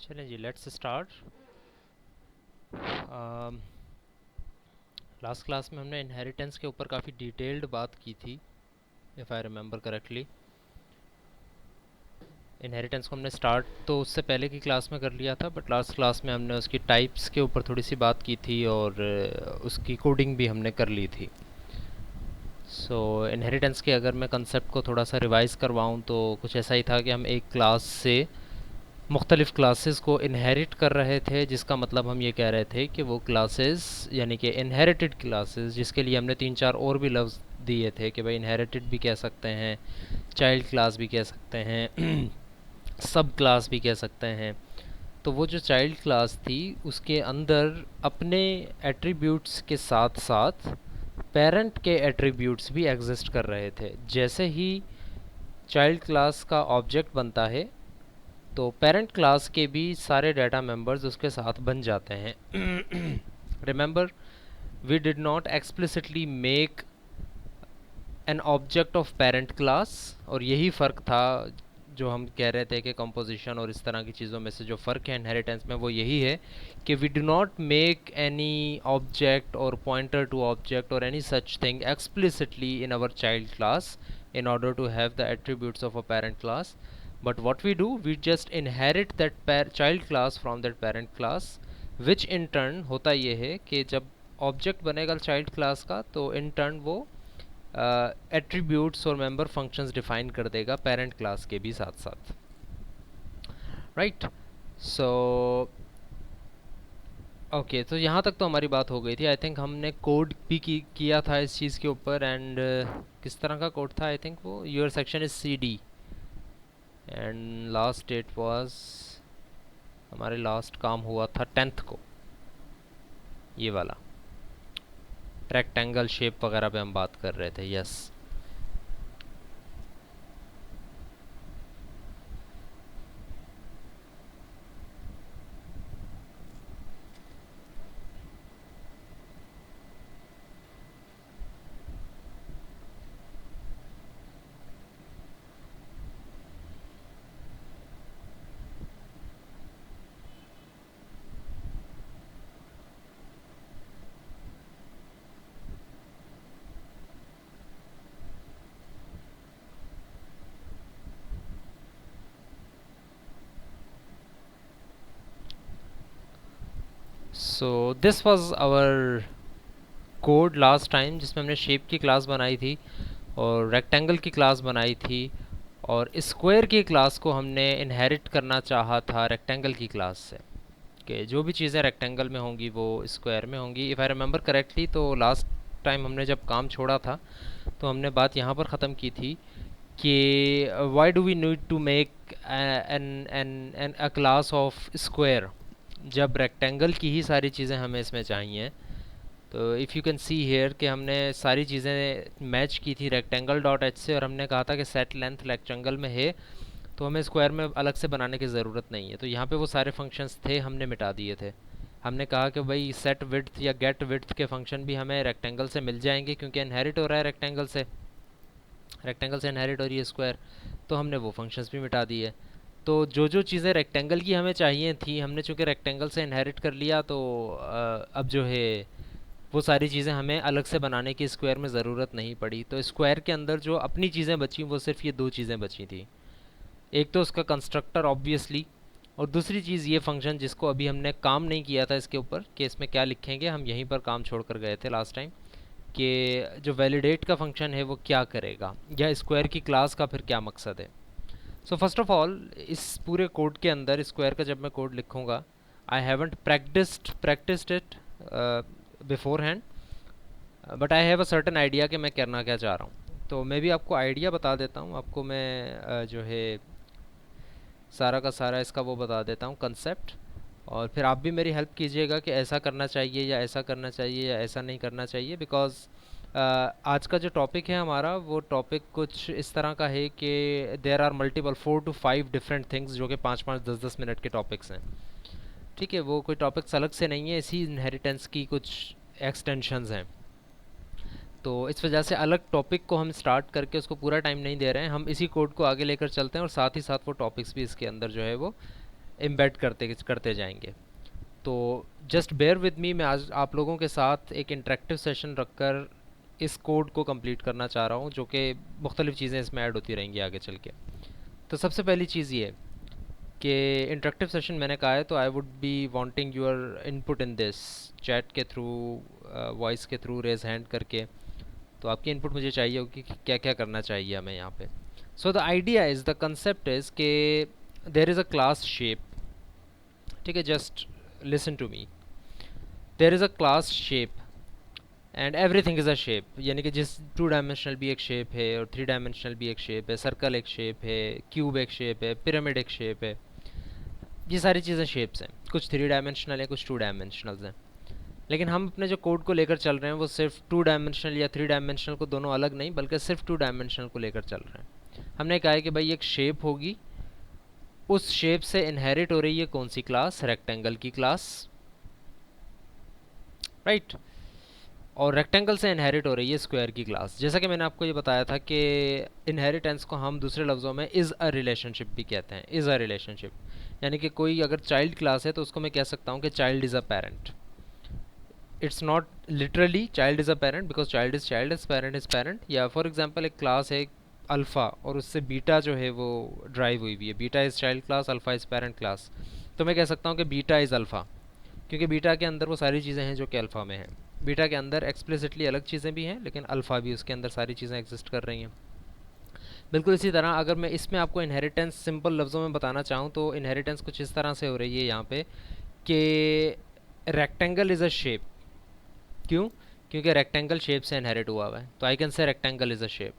चलें जी, let's start. Last class में हमने इनहेरिटेंस के ऊपर काफ़ी डिटेल्ड बात की थी, if I remember correctly. Inheritance को हमने स्टार्ट तो उससे पहले की क्लास में कर लिया था, बट लास्ट क्लास में हमने उसकी टाइप्स के ऊपर थोड़ी सी बात की थी और उसकी कोडिंग भी हमने कर ली थी। सो इनहेरिटेंस के अगर मैं कंसेप्ट को थोड़ा सा रिवाइज करवाऊँ तो कुछ ऐसा ही था कि हम एक क्लास से मुख्तलिफ़ क्लासेस को इनहेरिट कर रहे थे, जिसका मतलब हम ये कह रहे थे कि वो क्लासेस यानी कि इनहेरिटेड क्लासेस, जिसके लिए हमने तीन चार और भी लफ्ज़ दिए थे कि भाई इनहेरिटेड भी कह सकते हैं, चाइल्ड क्लास भी कह सकते हैं, सब क्लास भी कह सकते हैं। तो वो जो चाइल्ड क्लास थी उसके अंदर अपने एट्रीब्यूट्स के साथ साथ पेरेंट के एट्रीब्यूट्स भी एग्जिस्ट कर रहे थे। जैसे ही चाइल्ड क्लास का ऑब्जेक्ट बनता है तो पेरेंट क्लास के भी सारे डाटा मेंबर्स उसके साथ बन जाते हैं। Remember, we did not explicitly make an object of parent class, और यही फ़र्क था जो हम कह रहे थे कि कंपोजिशन और इस तरह की चीज़ों में से जो फ़र्क है इनहेरिटेंस में, वो यही है कि we do not make any object और पॉइंटर टू ऑब्जेक्ट और any such thing explicitly in our child class in order to have the attributes of a parent class. But what we do, we just inherit that child class from that parent class, which in turn होता ये है कि जब object बनेगा child class का तो in turn वो attributes और मेंबर फंक्शंस डिफाइन कर देगा पेरेंट क्लास के भी साथ साथ, राइट। सो ओके, तो यहाँ तक तो हमारी बात हो गई थी। आई थिंक हमने कोड भी किया था इस चीज़ के ऊपर, एंड किस तरह का कोड था, आई थिंक वो your section is C D and last date was, हमारे लास्ट काम हुआ था 10th को, ये वाला रेक्टेंगल शेप वगैरह पे हम बात कर रहे थे। Yes, so this was our code last time, जिसमें हमने शेप की क्लास बनाई थी और रेक्टेंगल की क्लास बनाई थी, और स्क्वायर की क्लास को हमने इनहेरिट करना चाहा था रेक्टेंगल की क्लास से, कि जो भी चीज़ें रेक्टेंगल में होंगी वो स्क्वायर में होंगी। इफ़ आई रिमेंबर करेक्टली तो लास्ट टाइम हमने जब काम छोड़ा था तो हमने बात यहाँ पर ख़त्म की थी कि why do we need to make an an an a class of square, जब रेक्टेंगल की ही सारी चीज़ें हमें इसमें चाहिए। तो if you can see here कि हमने सारी चीज़ें मैच की थी रेक्टेंगल डॉट एच से, और हमने कहा था कि सेट लेंथ रेक्टेंगल में है तो हमें स्क्वायर में अलग से बनाने की ज़रूरत नहीं है। तो यहाँ पे वो सारे फंक्शंस थे, हमने मिटा दिए थे। हमने कहा कि भाई सेट विड्थ या गेट विड्थ के फंक्शन भी हमें रेक्टेंगल से मिल जाएंगे, क्योंकि इनहेरिट हो रहा है रेक्टेंगल से इनहेरिट हो रही है स्क्वायर, तो हमने वो फंक्शंस भी मिटा दिए। तो जो जो चीज़ें रेक्टेंगल की हमें चाहिए थी, हमने चूँकि रेक्टेंगल से इनहेरिट कर लिया, तो अब जो है वो सारी चीज़ें हमें अलग से बनाने की स्क्वायर में ज़रूरत नहीं पड़ी। तो स्क्वायर के अंदर जो अपनी चीज़ें बची वो सिर्फ ये दो चीज़ें बची थी, एक तो उसका कंस्ट्रक्टर ऑब्वियसली, और दूसरी चीज़ ये फंक्शन जिसको अभी हमने काम नहीं किया था इसके ऊपर कि इसमें क्या लिखेंगे, हम यहीं पर काम छोड़ कर गए थे लास्ट टाइम, कि जो वैलिडेट का फंक्शन है वो क्या करेगा, या स्क्वायर की क्लास का फिर क्या मकसद है। सो फर्स्ट ऑफ ऑल, इस पूरे कोड के अंदर स्क्वायर का जब मैं कोड लिखूँगा, I haven't practised it before hand, but I have a certain idea कि मैं करना क्या चाह रहा हूँ। तो मैं भी आपको आइडिया बता देता हूँ, आपको मैं जो है सारा का सारा इसका वो बता देता हूँ कंसेप्ट, और फिर आप भी मेरी हेल्प कीजिएगा कि ऐसा करना चाहिए या ऐसा करना चाहिए या ऐसा नहीं करना चाहिए। बिकॉज़ आज का जो टॉपिक है हमारा, वो टॉपिक कुछ इस तरह का है कि there are multiple 4 to 5 different things, जो कि 5-5 10-10 मिनट के टॉपिक्स हैं। ठीक है, वो कोई टॉपिक्स अलग से नहीं है, इसी इनहेरिटेंस की कुछ एक्सटेंशंस हैं। तो इस वजह से अलग टॉपिक को हम स्टार्ट करके उसको पूरा टाइम नहीं दे रहे हैं, हम इसी कोड को आगे लेकर चलते हैं और साथ ही साथ वो टॉपिक्स भी इसके अंदर जो है वो एम्बेड करते करते जाएंगे। तो जस्ट बेयर विद मी, मैं आज आप लोगों के साथ एक इंटरेक्टिव सेशन रखकर इस कोड को कंप्लीट करना चाह रहा हूँ, जो कि मुख्तलिफ़ चीज़ें इसमें ऐड होती रहेंगी आगे चल के। तो सबसे पहली चीज़ ये कि इंटरेक्टिव सेशन मैंने कहा है, तो I would be wanting your input in this, chat के थ्रू, वॉइस के थ्रू, रेज हैंड करके। तो आपकी इनपुट मुझे चाहिए होगी कि क्या क्या करना चाहिए हमें यहाँ पे। So the idea is, the concept is के there is a class shape, ठीक है, just listen to me. There is a class shape and everything is a shape, यानी कि जिस 2 डायमेंशनल भी एक शेप है और 3 डायमेंशनल भी एक शेप है, सर्कल एक शेप है, क्यूब एक शेप है, पिरामिड एक शेप है, ये सारी चीज़ें शेप्स हैं। कुछ 3 डायमेंशनल है, कुछ 2 डायमेंशनल हैं। लेकिन हम अपने जो कोड को लेकर चल रहे हैं वो सिर्फ 2 डायमेंशनल या 3 डायमेंशनल को दोनों अलग नहीं, बल्कि सिर्फ 2 डायमेंशनल को लेकर चल रहे हैं। हमने कहा है कि भाई एक शेप होगी, उस शेप से इनहेरिट हो रही है कौन सी क्लास? रेक्टेंगल की क्लास, राइट। और रेक्टेंगल से इनहेरिट हो रही है स्क्वायर की क्लास। जैसा कि मैंने आपको ये बताया था कि इनहेरिटेंस को हम दूसरे लफ्ज़ों में इज़ अ रिलेशनशिप भी कहते हैं। इज़ अ रिलेशनशिप यानी कि कोई अगर चाइल्ड क्लास है तो उसको मैं कह सकता हूँ कि child is a parent. It's not literally child is a parent, because child is parent is parent. या फॉर एग्जांपल एक क्लास है अल्फ़ा और उससे बीटा जो है वो ड्राइव हुई हुई है, beta is child class, alpha is parent class. तो मैं कह सकता हूँ कि बीटा इज़ अल्फ़ा, क्योंकि बीटा के अंदर वो सारी चीज़ें हैं जो कि अल्फ़ा में हैं। बीटा के अंदर एक्सप्लिसिटली अलग चीज़ें भी हैं, लेकिन अल्फ़ा भी उसके अंदर सारी चीज़ें एग्जिस्ट कर रही हैं। बिल्कुल इसी तरह अगर मैं इसमें आपको इनहेरिटेंस सिंपल लफ्ज़ों में बताना चाहूँ तो इनहेरिटेंस कुछ इस तरह से हो रही है यहाँ पे कि रेक्टेंगल इज़ अ शेप। क्यों? क्योंकि रेक्टेंगल शेप से इनहेरिट हुआ हुआ है, तो I can say rectangle is a shape.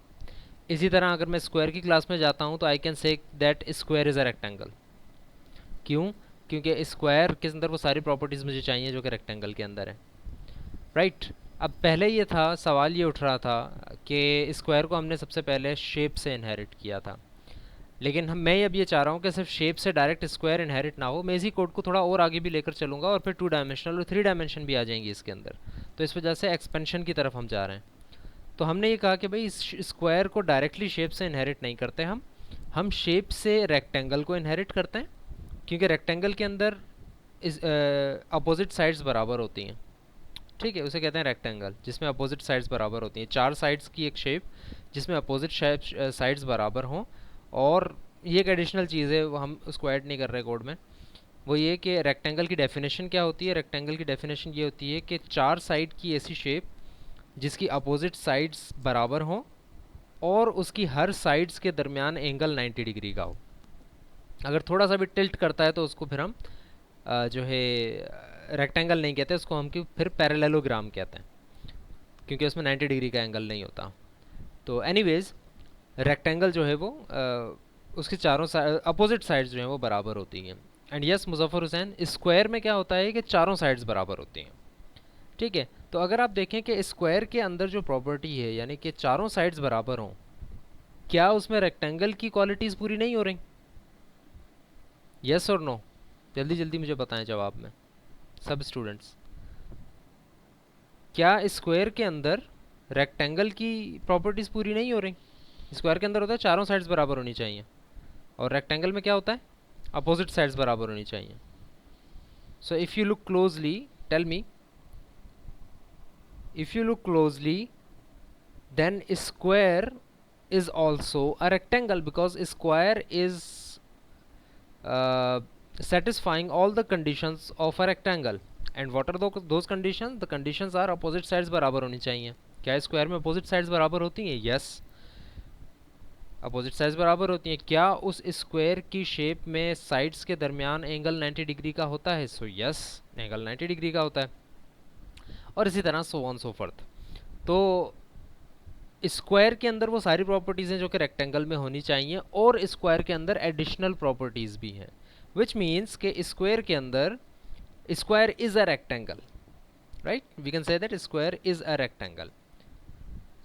इसी तरह अगर मैं स्क्वायर की क्लास में जाता हूँ तो I can say that square is a rectangle. क्यों? क्योंकि स्क्वायर के अंदर वो सारी प्रॉपर्टीज़ मुझे चाहिए जो कि रेक्टेंगल के अंदर है, राइट। अब पहले ये था, सवाल ये उठ रहा था कि स्क्वायर को हमने सबसे पहले शेप से इनहेरिट किया था, लेकिन मैं अब ये चाह रहा हूँ कि सिर्फ शेप से डायरेक्ट स्क्वायर इनहेरिट ना हो, मैं इसी कोड को थोड़ा और आगे भी लेकर चलूँगा और फिर 2 डायमेंशनल और 3 डायमेंशन भी आ जाएंगी इसके अंदर। तो इस वजह से एक्सपेंशन की तरफ हम जा रहे हैं। तो हमने ये कहा कि भाई इस स्क्वायर को डायरेक्टली शेप से इनहेरिट नहीं करते हम शेप से रेक्टेंगल को इनहेरिट करते हैं, क्योंकि रेक्टेंगल के अंदर इस अपोजिट साइड्स बराबर होती हैं, ठीक है। उसे कहते हैं रेक्टेंगल जिसमें अपोजिट साइड्स बराबर होती हैं। 4 साइड्स की एक शेप जिसमें अपोजिट साइड्स बराबर हों। और ये एक एडिशनल चीज़ है, वो हम उसको ऐड नहीं कर रहे कोड में। वो ये कि रेक्टेंगल की डेफिनेशन क्या होती है? रेक्टेंगल की डेफिनेशन ये होती है कि 4 साइड की ऐसी शेप जिसकी अपोजिट साइड्स बराबर हों और उसकी हर साइड्स के दरमियान एंगल 90 डिग्री का हो। अगर थोड़ा सा भी टिल्ट करता है तो उसको फिर हम जो है रेक्टेंगल नहीं कहते, उसको हम फिर पैरेललोग्राम कहते हैं, क्योंकि उसमें 90 डिग्री का एंगल नहीं होता। तो एनीवेज रेक्टेंगल जो है वो उसके चारों अपोजिट साइड्स जो हैं वो बराबर होती हैं। And yes Muzaffar Hussain, square में क्या होता है कि चारों साइड्स बराबर होती हैं, ठीक है। तो अगर आप देखें कि स्क्वायर के अंदर जो प्रॉपर्टी है यानी कि चारों साइड्स बराबर हों, क्या उसमें रेक्टेंगल की क्वालिटीज़ पूरी नहीं हो रही? यस और नो? जल्दी जल्दी मुझे बताएं जवाब में सब स्टूडेंट्स। क्या स्क्वायर के अंदर रेक्टेंगल की प्रॉपर्टीज़ पूरी नहीं हो रही? स्क्वायर के अंदर होता है चारों साइड्स बराबर होनी चाहिए, और रेक्टेंगल में क्या होता है? अपोजिट साइड्स बराबर होनी चाहिए। So if you look closely, tell me, if you look closely then square is also a rectangle, because square is satisfying all the conditions of a rectangle. And what are those conditions? The conditions are opposite sides बराबर होनी चाहिए। क्या square में opposite sides बराबर होती हैं? Yes, opposite sides बराबर होती हैं। क्या उस स्क्वायर की शेप में साइड्स के दरमियान एंगल 90 डिग्री का होता है? सो यस, एंगल 90 डिग्री का होता है। और इसी तरह सो ऑन सो फर्थ। तो स्क्वायर के अंदर वो सारी प्रॉपर्टीज़ हैं जो कि रेक्टेंगल में होनी चाहिए, और स्क्वायर के अंदर एडिशनल प्रॉपर्टीज़ भी हैं, विच मीन्स के स्क्वायर के अंदर square is a rectangle, right. We can say that square is a rectangle.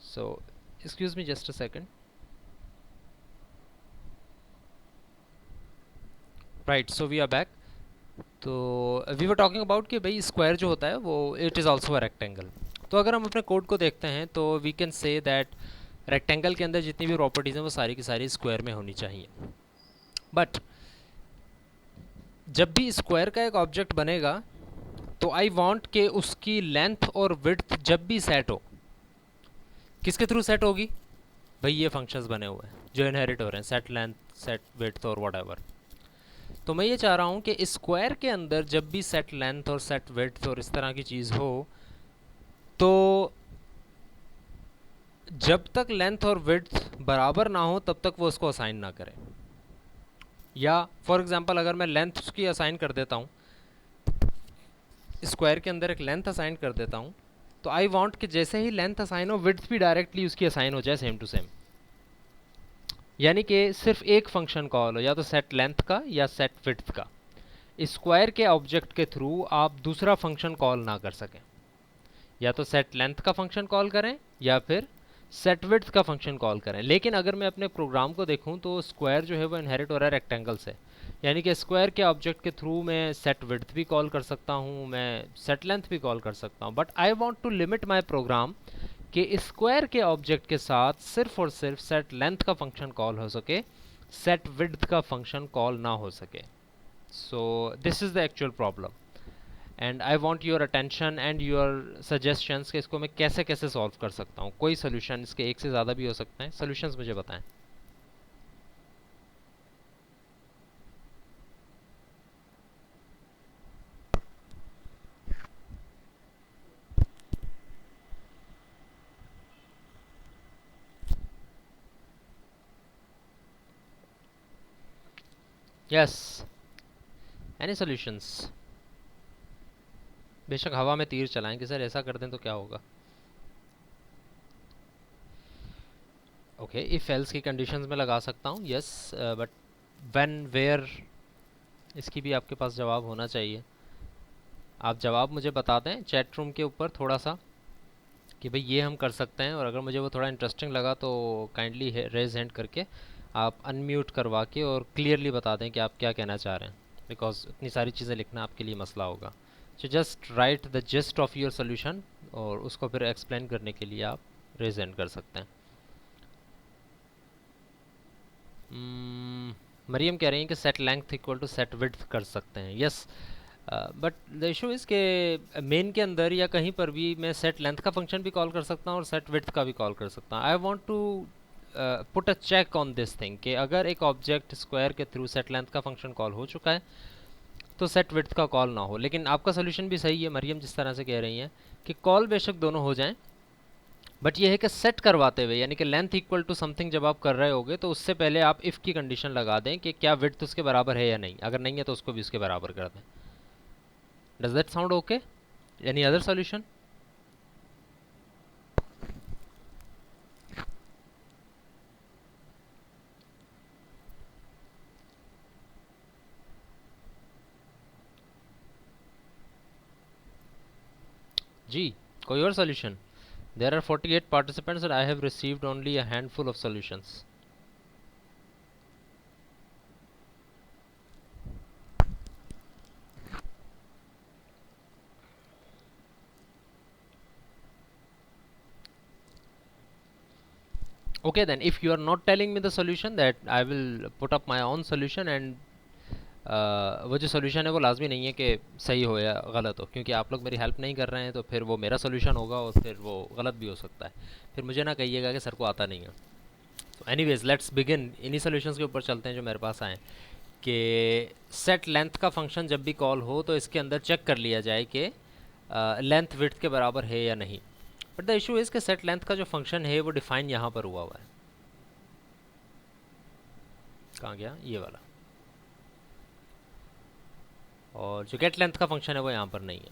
So excuse me just a second, right. So we are back. तो वी वर टॉकिंग अबाउट कि भाई square जो होता है वो it is also a rectangle. तो अगर हम अपने कोड को देखते हैं तो we can say that rectangle के अंदर जितनी भी प्रॉपर्टीज़ हैं वो सारी की सारी स्क्वायर में होनी चाहिए। बट जब भी स्क्वायर का एक ऑब्जेक्ट बनेगा तो आई वांट के उसकी लेंथ और विड्थ जब भी सेट हो, किसके थ्रू सेट होगी? भाई ये फंक्शंस बने हुए हैं जो इनहेरिट हो रहे हैं, सेट लेंथ, सेट विड्थ और व्हाटएवर। तो मैं ये चाह रहा हूँ कि स्क्वायर के अंदर जब भी सेट लेंथ और सेट विड्थ और इस तरह की चीज़ हो, तो जब तक लेंथ और विड्थ बराबर ना हो तब तक वो उसको असाइन ना करे। या फॉर एग्जांपल अगर मैं लेंथ उसकी असाइन कर देता हूँ, स्क्वायर के अंदर एक लेंथ असाइन कर देता हूँ, तो आई वांट कि जैसे ही लेंथ असाइन हो विड्थ भी डायरेक्टली उसकी असाइन हो जाए सेम टू सेम। यानी कि सिर्फ एक फंक्शन कॉल हो, या तो सेट लेंथ का या सेट विड्थ का। स्क्वायर के ऑब्जेक्ट के थ्रू आप दूसरा फंक्शन कॉल ना कर सकें, या तो सेट लेंथ का फंक्शन कॉल करें या फिर सेट विड्थ का फंक्शन कॉल करें। लेकिन अगर मैं अपने प्रोग्राम को देखूं तो स्क्वायर जो है वो इनहेरिट हो रहा है रेक्टेंगल से, यानी कि स्क्वायर के ऑब्जेक्ट के थ्रू मैं सेट विड्थ भी कॉल कर सकता हूं, मैं सेट लेंथ भी कॉल कर सकता हूं, but I want to limit my program कि स्क्वायर के ऑब्जेक्ट के साथ सिर्फ और सिर्फ सेट लेंथ का फंक्शन कॉल हो सके, सेट विड्थ का फंक्शन कॉल ना हो सके। So this is the actual problem and I want your attention and your suggestions कि इसको मैं कैसे कैसे सॉल्व कर सकता हूँ। कोई सोल्यूशन, इसके एक से ज़्यादा भी हो सकते हैं, सोल्यूशंस मुझे बताएं। Yes, any solutions? बेशक हवा में तीर चलाएं कि सर ऐसा कर दें तो क्या होगा। ओके, इफ एल्स की कंडीशंस में लगा सकता हूँ, यस, बट व्हेन, वेयर, इसकी भी आपके पास जवाब होना चाहिए। आप जवाब मुझे बता दें चैट रूम के ऊपर थोड़ा सा कि भाई ये हम कर सकते हैं, और अगर मुझे वो थोड़ा इंटरेस्टिंग लगा तो काइंडली रेज हैंड करके आप अनम्यूट करवा के और क्लियरली बता दें कि आप क्या कहना चाह रहे हैं, बिकॉज इतनी सारी चीज़ें लिखना आपके लिए मसला होगा। So just right the gist of your solution और उसको फिर एक्सप्लेन करने के लिए आप रेज हैंड कर सकते हैं। मरियम कह रही हैं कि set length equal to set width कर सकते हैं। Yes, but the issue is के मेन के अंदर या कहीं पर भी मैं सेट लेंथ का फंक्शन भी कॉल कर सकता हूँ और सेट विड्थ का भी कॉल कर सकता हूँ। I want to put a check on this thing कि अगर एक ऑब्जेक्ट स्क्वायर के थ्रू सेट लेंथ का फंक्शन कॉल हो चुका है तो सेट विड्थ का कॉल ना हो। लेकिन आपका सोल्यूशन भी सही है मरियम, जिस तरह से कह रही हैं कि कॉल बेशक दोनों हो जाएं, बट ये है कि सेट करवाते हुए, यानी कि लेंथ इक्वल टू समथिंग जब आप कर रहे होगे तो उससे पहले आप इफ़ की कंडीशन लगा दें कि क्या विड्थ उसके बराबर है या नहीं, अगर नहीं है तो उसको भी उसके बराबर कर दें। Does that sound okay? Any other solution? Gee, कोई और solution? There are 48 participants and I have received only a handful of solutions. Okay then, if you are not telling me the solution, that I will put up my own solution and वो जो solution है वो लाजमी नहीं है कि सही हो या गलत हो, क्योंकि आप लोग मेरी हेल्प नहीं कर रहे हैं तो फिर वो मेरा सोल्यूशन होगा और फिर वो गलत भी हो सकता है, फिर मुझे ना कहिएगा कि सर को आता नहीं है। तो एनीवेज लेट्स बिगिन, इन्हीं सोल्यूशंस के ऊपर चलते हैं जो मेरे पास आए। कि सेट लेंथ का फंक्शन जब भी कॉल हो तो इसके अंदर चेक कर लिया जाए कि लेंथ विड्थ के बराबर है या नहीं। बट द इशू इज़ कि सेट लेंथ का जो फंक्शन है वो डिफाइन यहाँ पर हुआ है। कहाँ गया ये वाला? और जो गेट लेंथ का फंक्शन है वो यहाँ पर नहीं है।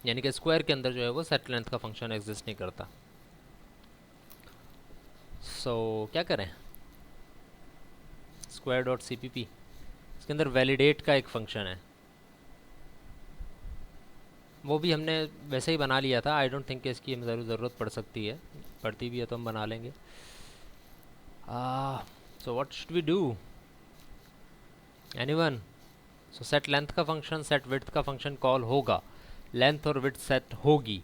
यानी कि स्क्वायर के अंदर जो है वो सेट लेंथ का फंक्शन एग्जिस्ट नहीं करता। सो क्या करें? Square dot C P P, इसके अंदर वैलिडेट का एक फंक्शन है, वो भी हमने वैसे ही बना लिया था। आई डोंट थिंक कि इसकी हमें ज़रूरत पड़ सकती है, पड़ती भी है तो हम बना लेंगे। So what should we do? Anyone? So set length का फंक्शन सेट विड्थ का फंक्शन कॉल होगा, लेंथ और विड्थ सेट होगी,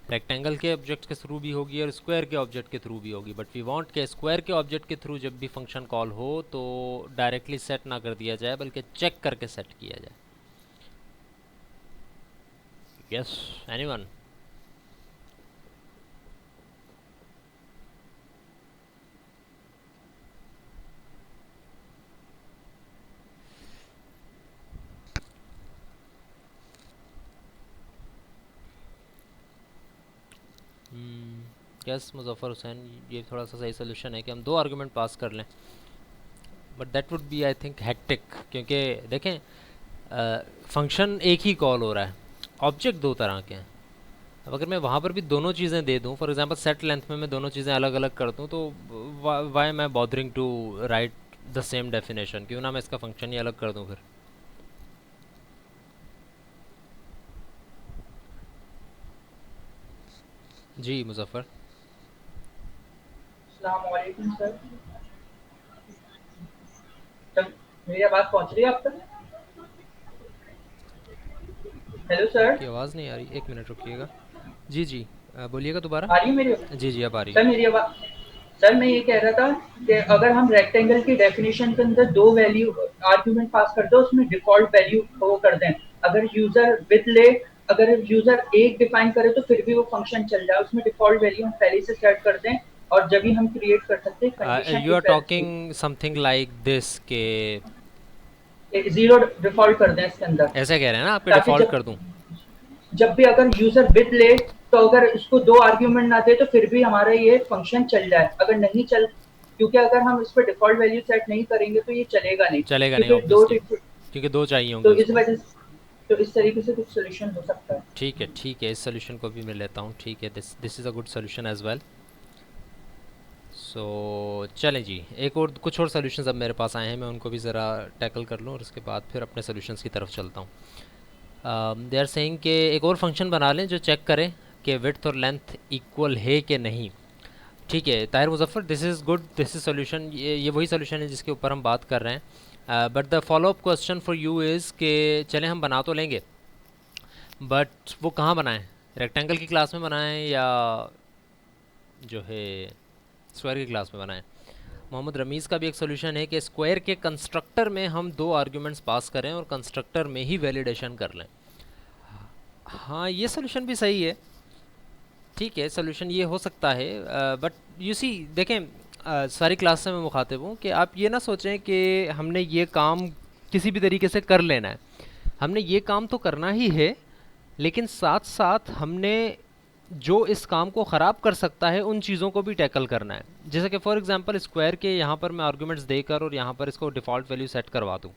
रेक्टेंगल के ऑब्जेक्ट के थ्रू भी होगी और स्क्वायर के ऑब्जेक्ट के थ्रू भी होगी, बट वी वांट के स्क्वायर के ऑब्जेक्ट के थ्रू जब भी फंक्शन कॉल हो तो डायरेक्टली सेट ना कर दिया जाए बल्कि चेक करके सेट किया जाए. Yes, anyone? Yes Muzaffar Hussain, ये थोड़ा सा सही सोल्यूशन है कि हम दो आर्गुमेंट पास कर लें, but that would be I think hectic, क्योंकि देखें फंक्शन एक ही कॉल हो रहा है, ऑब्जेक्ट दो तरह के हैं. अब अगर मैं वहाँ पर भी दोनों चीज़ें दे दूँ, फॉर एग्जांपल सेट लेंथ में मैं दोनों चीज़ें अलग अलग कर दूँ, तो वाई मैं bothering to write the same definition, क्यों ना मैं इसका फंक्शन ही अलग कर दूँ फिर. जी मुजफ्फर. अस्सलाम वालेकुम सर। सर मेरी आवाज़ पहुंच रही है आप तक? Hello sir. आपकी आवाज़ नहीं आ रही, एक मिनट रुकिएगा. जी जी, बोलिएगा दोबारा. आ रही है मेरी? जी जी, अब आ रही सर है. मेरी आवाज़, सर मैं ये कह रहा था कि अगर हम रेक्टेंगल की डेफिनेशन के अंदर दो वैल्यू आर्ग्यूमेंट पास कर दो, उसमें डिफॉल्ट वैल्यू वो कर दें, अगर यूजर विद ले, अगर यूजर एक डिफाइन करे तो फिर भी वो फंक्शन चल जाए, उसमें डिफॉल्ट वैल्यू हम पहले से सेट कर दें और जब भी हम क्रिएट कर सकते हैं condition you are if else talking something like this के, जीरो डिफॉल्ट कर दें इसके अंदर, ऐसे कह रहे हैं ना आपके, ताकि डिफ़ॉल्ट जब कर दूं? जब भी अगर यूजर विद ले तो अगर इसको दो आर्ग्यूमेंट ना दे तो फिर भी हमारा ये फंक्शन चल जाए, अगर नहीं चल, क्योंकि अगर हम इस पर डिफॉल्ट वैल्यू सेट नहीं करेंगे तो ये चलेगा नहीं, चलेगा नहीं क्योंकि दो ऑब्वियसली, क्योंकि दो चाहिए होंगे तो इस उसको. वजह से, तो इस तरीके से कुछ सोल्यूशन हो सकता है। ठीक है ठीक है, इस सोल्यूशन को भी मैं लेता हूँ. ठीक है, this this is a good solution as well. So चलें जी, एक और कुछ और सोल्यूशंस अब मेरे पास आए हैं, मैं उनको भी ज़रा टैकल कर लूँ और उसके बाद फिर अपने सोल्यूशंस की तरफ चलता हूँ. दे आर सेइंग कि एक और फंक्शन बना लें जो चेक करें कि विड्थ और लेंथ इक्वल है कि नहीं. ठीक है Tahir Muzaffar, this is good, this is solution, ये वही सोल्यूशन है जिसके ऊपर हम बात कर रहे हैं. But the follow up question for you is कि चलें हम बना तो लेंगे, बट वो कहाँ बनाएं? रेक्टेंगल की क्लास में बनाएं या जो है स्क्वायर की क्लास में बनाएं? मोहम्मद रमीज़ का भी एक सोल्यूशन है कि स्क्वायर के कंस्ट्रक्टर में हम दो आर्ग्यूमेंट्स पास करें और कंस्ट्रक्टर में ही वैलिडेशन कर लें. हाँ, ये सोल्यूशन भी सही है. ठीक है, सोल्यूशन ये हो सकता है, बट यू सी देखें, सारी क्लास से मैं मुखातिब हूँ कि आप ये ना सोचें कि हमने ये काम किसी भी तरीके से कर लेना है. हमने ये काम तो करना ही है, लेकिन साथ साथ हमने जो इस काम को ख़राब कर सकता है उन चीज़ों को भी टैकल करना है. जैसे कि फॉर एग्जांपल स्क्वायर के यहाँ पर मैं आर्गुमेंट्स देकर और यहाँ पर इसको डिफ़ॉल्ट वैल्यू सेट करवा दूँ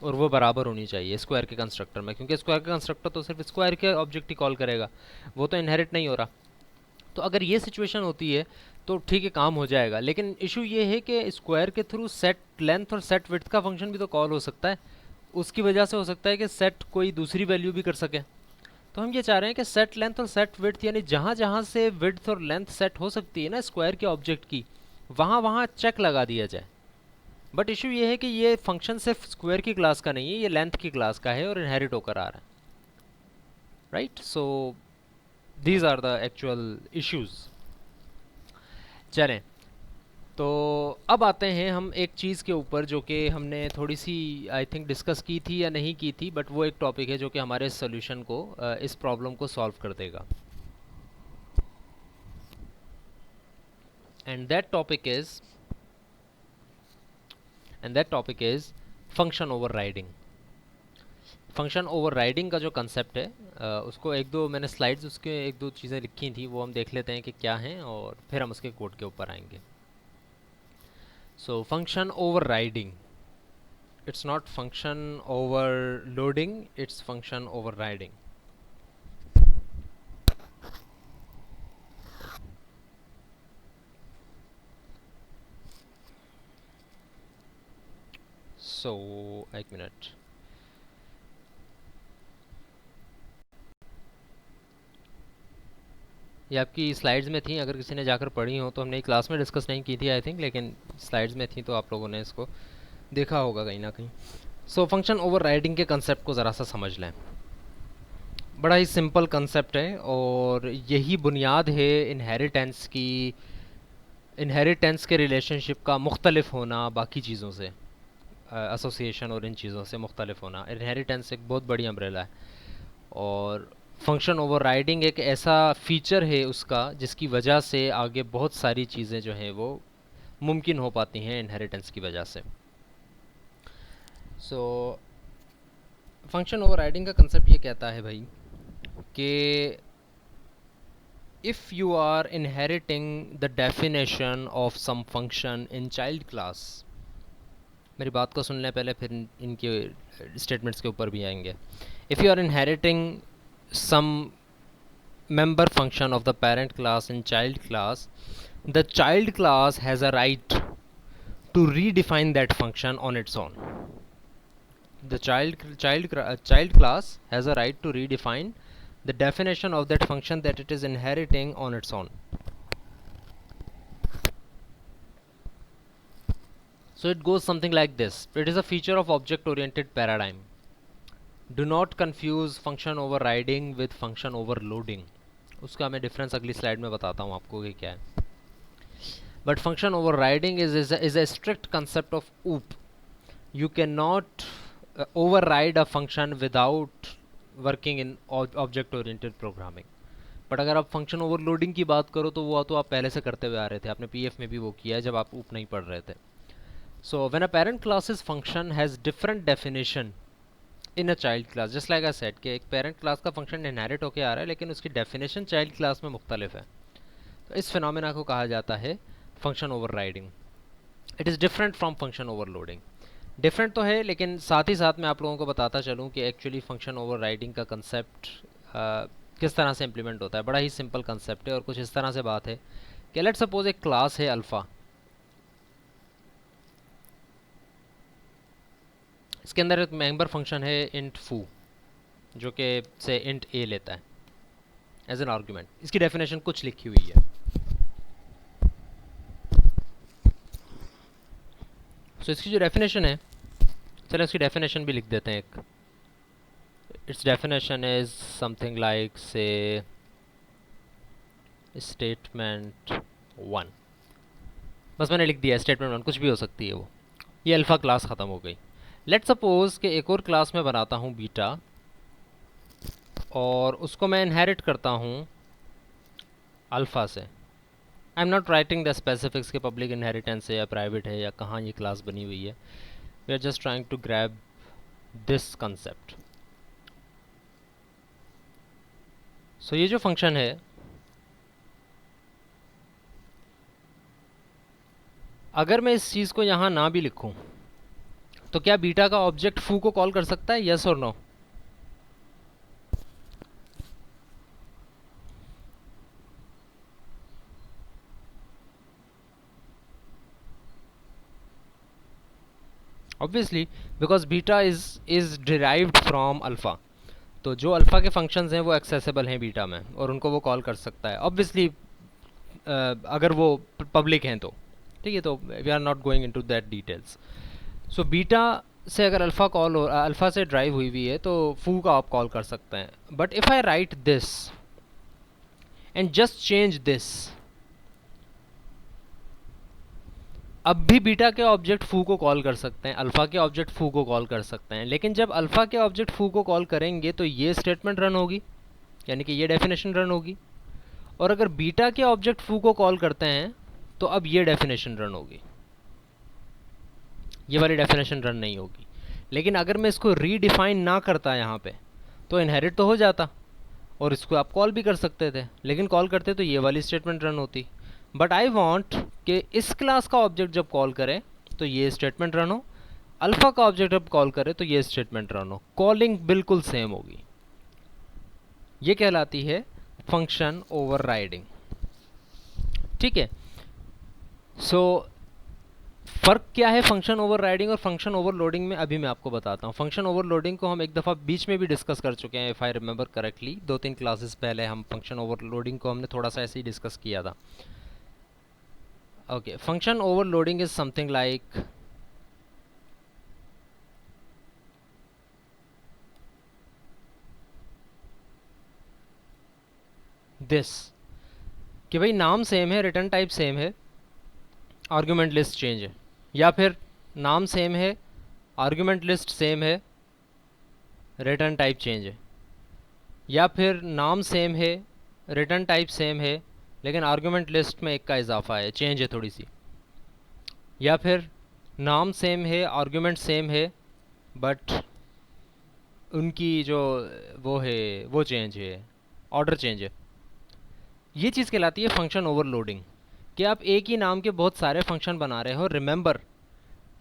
और वो बराबर होनी चाहिए स्क्वायर के कंस्ट्रक्टर में, क्योंकि स्क्वायर का कंस्ट्रक्टर तो सिर्फ स्क्वायर के ऑब्जेक्ट ही कॉल करेगा, वो तो इनहेरिट नहीं हो रहा. तो अगर ये सिचुएशन होती है तो ठीक है, काम हो जाएगा. लेकिन इशू ये है कि स्क्वायर के थ्रू सेट लेंथ और सेट विड्थ का फंक्शन भी तो कॉल हो सकता है. उसकी वजह से हो सकता है कि सेट कोई दूसरी वैल्यू भी कर सके. तो हम ये चाह रहे हैं कि सेट लेंथ और सेट विड्थ, यानी जहाँ जहाँ से विड्थ और लेंथ सेट हो सकती है ना स्क्वायर के ऑब्जेक्ट की, वहाँ वहाँ चेक लगा दिया जाए. बट इशू ये है कि ये फंक्शन सिर्फ स्क्वायर की क्लास का नहीं है, ये लेंथ की क्लास का है और इनहेरिट होकर आ रहा है. Right, so these are the actual issues. चलें, तो अब आते हैं हम एक चीज़ के ऊपर जो कि हमने थोड़ी सी आई थिंक डिस्कस की थी या नहीं की थी, बट वो एक टॉपिक है जो कि हमारे सोल्यूशन को, इस प्रॉब्लम को सॉल्व कर देगा. And that topic is function overriding. Function overriding का जो कंसेप्ट है, उसको एक दो मैंने स्लाइड्स उसके एक दो चीज़ें लिखी थी, वो हम देख लेते हैं कि क्या हैं और फिर हम उसके कोड के ऊपर आएंगे. So function overriding, it's not function overloading, it's function overriding. So एक मिनट, ये आपकी स्लाइड्स में थी, अगर किसी ने जाकर पढ़ी हो तो. हमने क्लास में डिस्कस नहीं की थी आई थिंक, लेकिन स्लाइड्स में थी तो आप लोगों ने इसको देखा होगा कहीं ना कहीं. सो फंक्शन ओवरराइडिंग के कंसेप्ट को ज़रा सा समझ लें. बड़ा ही सिंपल कंसेप्ट है और यही बुनियाद है इनहेरिटेंस की, इनहेरिटेंस के रिलेशनशिप का मुख्तलिफ होना बाकी चीज़ों से, एसोसिएशन और इन चीज़ों से मुख्तलिफ होना। इनहेरिटेंस एक बहुत बड़ी अम्ब्रेला है और फंक्शन ओवरराइडिंग एक ऐसा फीचर है उसका जिसकी वजह से आगे बहुत सारी चीज़ें जो हैं वो मुमकिन हो पाती हैं इनहेरिटेंस की वजह से। सो फंक्शन ओवरराइडिंग का कंसेप्ट ये कहता है भाई कि if you are inheriting the definition of some function in child class, मेरी बात को सुन लें पहले, फिर इनके स्टेटमेंट्स के ऊपर भी आएंगे। if you are inheriting some member function of the parent class in child class, the child class has a right to redefine that function on its own. The child class has a right to redefine the definition of that function that it is inheriting on its own. So it goes something like this. It is a feature of object oriented paradigm. Do not confuse function overriding with function overloading. उसका मैं difference अगली slide में बताता हूँ आपको कि क्या है। But function overriding is a strict concept of OOP. You cannot override a function without working in object oriented programming. But अगर आप फंक्शन ओवरलोडिंग की बात करो तो वो तो आप पहले से करते हुए आ रहे थे, आपने पीएफ में भी वो किया है जब आप ऊप नहीं पढ़ रहे थे। So when a parent classes function has different definition in a child class, just like I said कि एक पेरेंट क्लास का फंक्शन इनहेरिट होकर आ रहा है लेकिन उसकी डेफिनेशन चाइल्ड क्लास में मुख्तलिफ है, तो इस फिनोमेना को कहा जाता है function overriding. It is different from function overloading. Different तो है लेकिन साथ ही साथ मैं आप लोगों को बताता चलूँ कि एक्चुअली फंक्शन ओवरराइडिंग का कंसेप्ट किस तरह से इम्प्लीमेंट होता है। बड़ा ही सिंपल कंसेप्ट है और कुछ इस तरह से बात है कि लेट्स सपोज एक क्लास है अल्फ़ा, इसके अंदर एक मेंबर फंक्शन है इंट फू जो कि से इंट ए लेता है एज एन आर्गुमेंट। इसकी डेफिनेशन कुछ लिखी हुई है। सो इसकी जो डेफिनेशन है, चलो इसकी डेफिनेशन भी लिख देते हैं एक। It's definition is something like से स्टेटमेंट 1, बस मैंने लिख दिया स्टेटमेंट 1, कुछ भी हो सकती है वो। ये अल्फ़ा क्लास ख़त्म हो गई। लेट सपोज कि एक और क्लास में बनाता हूँ बीटा और उसको मैं इनहेरिट करता हूँ अल्फ़ा से। आई am not writing the specifics के पब्लिक इनहेरिटेंस है या प्राइवेट है या कहाँ ये क्लास बनी हुई है। We are just trying to grab this concept. So ये जो फंक्शन है, अगर मैं इस चीज़ को यहाँ ना भी लिखूँ तो क्या बीटा का ऑब्जेक्ट फू को कॉल कर सकता है, यस और no? Obviously because beta is derived from alpha, तो जो अल्फ़ा के फंक्शंस हैं वो एक्सेसिबल हैं बीटा में और उनको वो कॉल कर सकता है। ऑब्वियसली अगर वो पब्लिक हैं तो ठीक है, तो we are not going into that details. So beta से अगर अल्फ़ा कॉल हो, अल्फ़ा से ड्राइव हुई हुई है तो फू का आप कॉल कर सकते हैं। But if I right this and just change this, अब भी बीटा के ऑब्जेक्ट फू को कॉल कर सकते हैं, अल्फ़ा के ऑब्जेक्ट फू को कॉल कर सकते हैं, लेकिन जब अल्फ़ा के ऑब्जेक्ट फू को कॉल करेंगे तो ये स्टेटमेंट रन होगी, यानी कि ये डेफिनेशन रन होगी। और अगर बीटा के ऑब्जेक्ट फू को कॉल करते हैं तो अब ये डेफिनेशन रन होगी, ये वाली डेफिनेशन रन नहीं होगी। लेकिन अगर मैं इसको रीडिफाइन ना करता यहाँ पे तो इनहेरिट तो हो जाता और इसको आप कॉल भी कर सकते थे, लेकिन कॉल करते तो ये वाली स्टेटमेंट रन होती। बट आई वांट कि इस क्लास का ऑब्जेक्ट जब कॉल करे तो ये स्टेटमेंट रन हो, अल्फ़ा का ऑब्जेक्ट जब कॉल करे तो ये स्टेटमेंट रन हो, कॉलिंग बिल्कुल सेम होगी। ये कहलाती है फंक्शन ओवरराइडिंग। ठीक है, सो फ़र्क क्या है फंक्शन ओवरराइडिंग और फंक्शन ओवरलोडिंग में, अभी मैं आपको बताता हूँ। फंक्शन ओवरलोडिंग को हम एक दफ़ा बीच में भी डिस्कस कर चुके हैं, if I remember correctly. 2-3 classes पहले हम फंक्शन ओवरलोडिंग को हमने थोड़ा सा ऐसे ही डिस्कस किया था। Okay, function overloading is something like this कि भाई नाम सेम है, रिटर्न टाइप सेम है, आर्गुमेंट लिस्ट चेंज है, या फिर नाम सेम है, आर्गुमेंट लिस्ट सेम है, रिटर्न टाइप चेंज है, या फिर नाम सेम है, रिटर्न टाइप सेम है, लेकिन आर्गुमेंट लिस्ट में एक का इजाफा है, चेंज है थोड़ी सी, या फिर नाम सेम है, आर्गुमेंट सेम है, बट उनकी जो वो है वो चेंज है, ऑर्डर चेंज है। ये चीज़ कहलाती है फंक्शन ओवरलोडिंग, कि आप एक ही नाम के बहुत सारे फंक्शन बना रहे हो। रिमेंबर,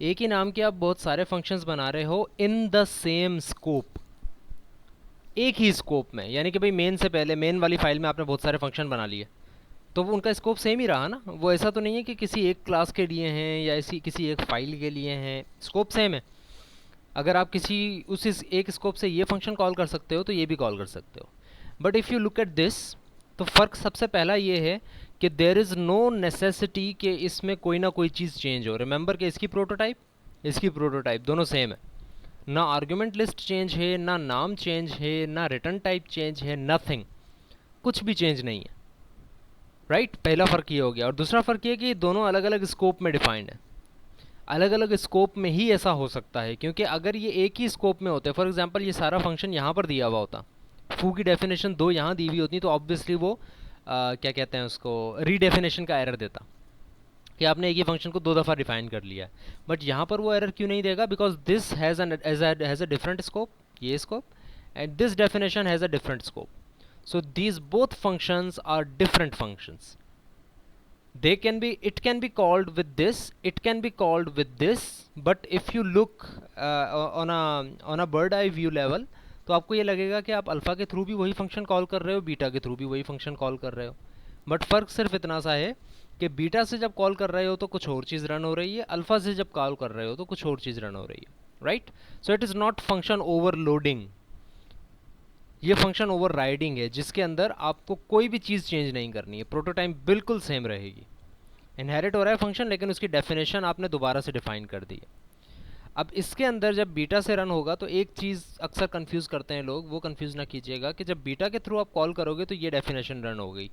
एक ही नाम के आप बहुत सारे फंक्शंस बना रहे हो इन द सेम स्कोप, एक ही स्कोप में, यानी कि भाई मेन से पहले मेन वाली फाइल में आपने बहुत सारे फंक्शन बना लिए, तो वो उनका स्कोप सेम ही रहा ना। वो ऐसा तो नहीं है कि किसी एक क्लास के लिए हैं या ऐसी किसी एक फाइल के लिए हैं, स्कोप सेम है। अगर आप किसी एक स्कोप से ये फंक्शन कॉल कर सकते हो तो ये भी कॉल कर सकते हो। But if you look at this, तो फ़र्क सबसे पहला ये है कि देर इज़ नो नेसेसिटी कि इसमें कोई ना कोई चीज़ चेंज हो। रिमेंबर कि इसकी प्रोटोटाइप दोनों सेम है, ना आर्गुमेंट लिस्ट चेंज है, ना नाम चेंज है, ना रिटर्न टाइप चेंज है, नथिंग, कुछ भी चेंज नहीं है। राइट, पहला फ़र्क ये हो गया। और दूसरा फ़र्क ये कि दोनों अलग अलग स्कोप में डिफाइंड है। अलग अलग स्कोप में ही ऐसा हो सकता है, क्योंकि अगर ये एक ही स्कोप में होते, फॉर एग्जांपल ये सारा फंक्शन यहाँ पर दिया हुआ होता, फू की डेफिनेशन दो यहाँ दी हुई होती, तो ऑब्वियसली वो क्या कहते हैं उसको, रीडेफिनेशन का एरर देता कि आपने एक ही फंक्शन को दो दफ़ा डिफाइन कर लिया है। बट यहाँ पर वो एरर क्यों नहीं देगा? Because this has a different scope, ये scope, and this definition has a different scope. So these both functions are different functions. They can be, it can be called with this, it can be called with this, but if you look on a bird eye view level, तो आपको ये लगेगा कि आप alpha के through भी वही function call कर रहे हो, बीटा के थ्रू भी वही फंक्शन कॉल कर रहे हो। बट फ़र्क सिर्फ इतना सा है कि बीटा से जब कॉल कर रहे हो तो कुछ और चीज़ रन हो रही है, अल्फ़ा से जब कॉल कर रहे हो तो कुछ और चीज़ रन हो रही है। Right, so it is not function overloading, ये फंक्शन ओवर राइडिंग है, जिसके अंदर आपको कोई भी चीज़ चेंज नहीं करनी है, प्रोटोटाइप बिल्कुल सेम रहेगी। इनहेरिट हो रहा है फंक्शन, लेकिन उसकी डेफिनेशन आपने दोबारा से डिफाइन कर दी है। अब इसके अंदर जब बीटा से रन होगा तो एक चीज़ अक्सर कंफ्यूज करते हैं लोग, वो कंफ्यूज ना कीजिएगा कि जब बीटा के थ्रू आप कॉल करोगे तो ये डेफिनेशन रन हो गई,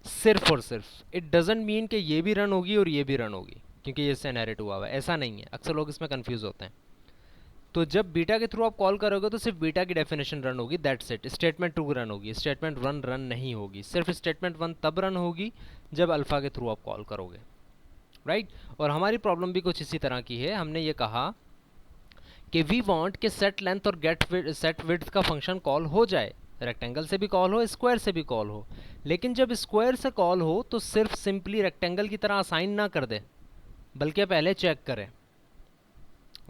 सिर्फ और सिर्फ। इट डजेंट मीन कि ये भी रन होगी और ये भी रन होगी क्योंकि ये इससे इनहेरिट हुआ हुआ है, ऐसा नहीं है। अक्सर लोग इसमें कंफ्यूज होते हैं। तो जब बीटा के थ्रू आप कॉल करोगे तो सिर्फ बीटा की डेफिनेशन रन होगी, दैट्स इट। स्टेटमेंट 2 रन होगी, स्टेटमेंट 1 रन नहीं होगी। सिर्फ स्टेटमेंट 1 तब रन होगी जब अल्फ़ा के थ्रू आप कॉल करोगे। राइट, और हमारी प्रॉब्लम भी कुछ इसी तरह की है। हमने ये कहा कि वी वांट कि सेट लेंथ और सेट विड्थ का फंक्शन कॉल हो जाए, रेक्टेंगल से भी कॉल हो, स्क्वायर से भी कॉल हो, लेकिन जब स्क्वायर से कॉल हो तो सिर्फ सिंपली रेक्टेंगल की तरह असाइन ना कर दे, बल्कि पहले चेक करें।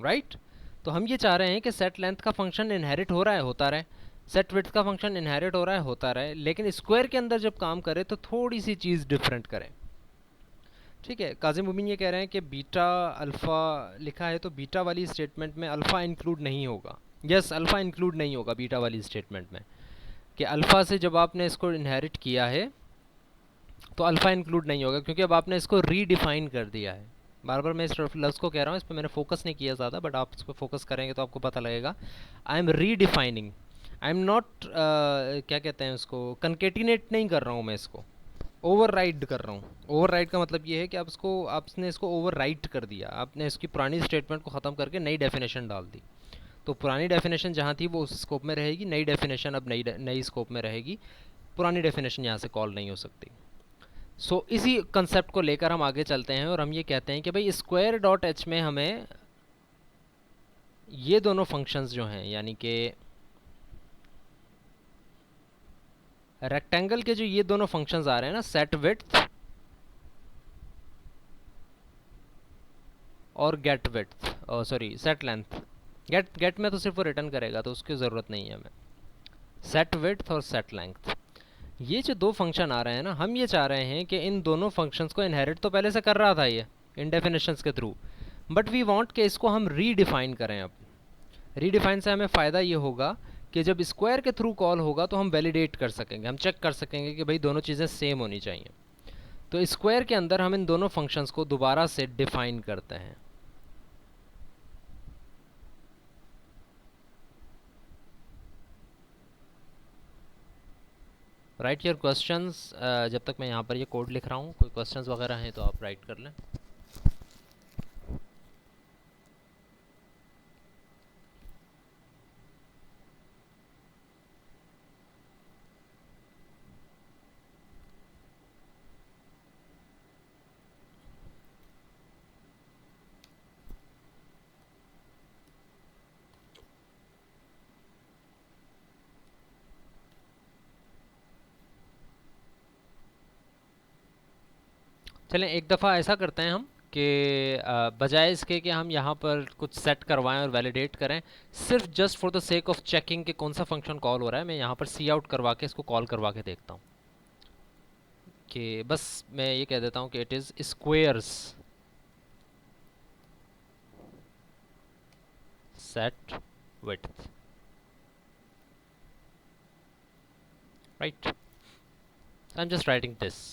राइट, तो हम ये चाह रहे हैं कि सेट लेंथ का फंक्शन इनहेरिट हो रहा है, होता रहे, सेट विड्थ का फंक्शन इनहेरिट हो रहा है, होता रहे, लेकिन स्क्वायर के अंदर जब काम करे तो थोड़ी सी चीज़ डिफरेंट करें। ठीक है, काजिम मुबीन ये कह रहे हैं कि बीटा अल्फ़ा लिखा है तो बीटा वाली स्टेटमेंट में अल्फ़ा इंक्लूड नहीं होगा। यस, अल्फ़ा इंक्लूड नहीं होगा बीटा वाली स्टेटमेंट में, कि अल्फ़ा से जब आपने इसको इनहेरिट किया है तो अल्फ़ा इंक्लूड नहीं होगा, क्योंकि अब आपने इसको रीडिफाइन कर दिया है। बार बार मैं इस लफ्ज़ को कह रहा हूँ, इस पर मैंने फोकस नहीं किया ज़्यादा, बट आप इस पर फोकस करेंगे तो आपको पता लगेगा। I am redefining, I am not क्या कहते हैं उसको, कंकेटिनेट नहीं कर रहा हूँ मैं इसको, ओवर राइड कर रहा हूँ। ओवर राइड का मतलब ये है कि आपने इसको ओवर राइट कर दिया, आपने इसकी पुरानी स्टेटमेंट को ख़त्म करके नई डेफिनेशन डाल दी। तो पुरानी डेफिनेशन जहाँ थी वो उस स्कोप में रहेगी, नई डेफिनेशन अब नई स्कोप में रहेगी, पुरानी डेफिनेशन यहाँ से कॉल नहीं हो सकती। सो इसी कंसेप्ट को लेकर हम आगे चलते हैं और हम ये कहते हैं कि भाई स्क्वायर डॉट एच में हमें ये दोनों फंक्शंस जो हैं, यानी कि रेक्टेंगल के जो ये दोनों फंक्शंस आ रहे हैं ना, सेट विड्थ और get width, sorry set length, get में तो सिर्फ वो रिटर्न करेगा तो उसकी ज़रूरत नहीं है हमें। सेट विड्थ और सेट लेंथ, ये जो दो फंक्शन आ रहे हैं ना, हम ये चाह रहे हैं कि इन दोनों फंक्शंस को इनहेरिट तो पहले से कर रहा था ये इन डेफिनेशंस के थ्रू, बट वी वांट कि इसको हम रीडिफाइन करें। अब रीडिफाइन से हमें फ़ायदा ये होगा कि जब स्क्वायर के थ्रू कॉल होगा तो हम वैलिडेट कर सकेंगे, हम चेक कर सकेंगे कि भाई दोनों चीज़ें सेम होनी चाहिए। तो स्क्वायर के अंदर हम इन दोनों फंक्शंस को दोबारा से डिफाइन करते हैं। Right your questions. जब तक मैं यहाँ पर ये कोड लिख रहा हूँ, कोई क्वेश्चंस वगैरह हैं तो आप राइट कर लें। चलें एक दफ़ा ऐसा करते हैं हम कि बजाय इसके कि हम यहाँ पर कुछ सेट करवाएं और वैलिडेट करें, सिर्फ just for the sake of checking कि कौन सा फंक्शन कॉल हो रहा है, मैं यहाँ पर सी आउट करवा के इसको कॉल करवा के देखता हूँ। कि बस मैं ये कह देता हूँ कि it is squares set width, right. I am just writing this.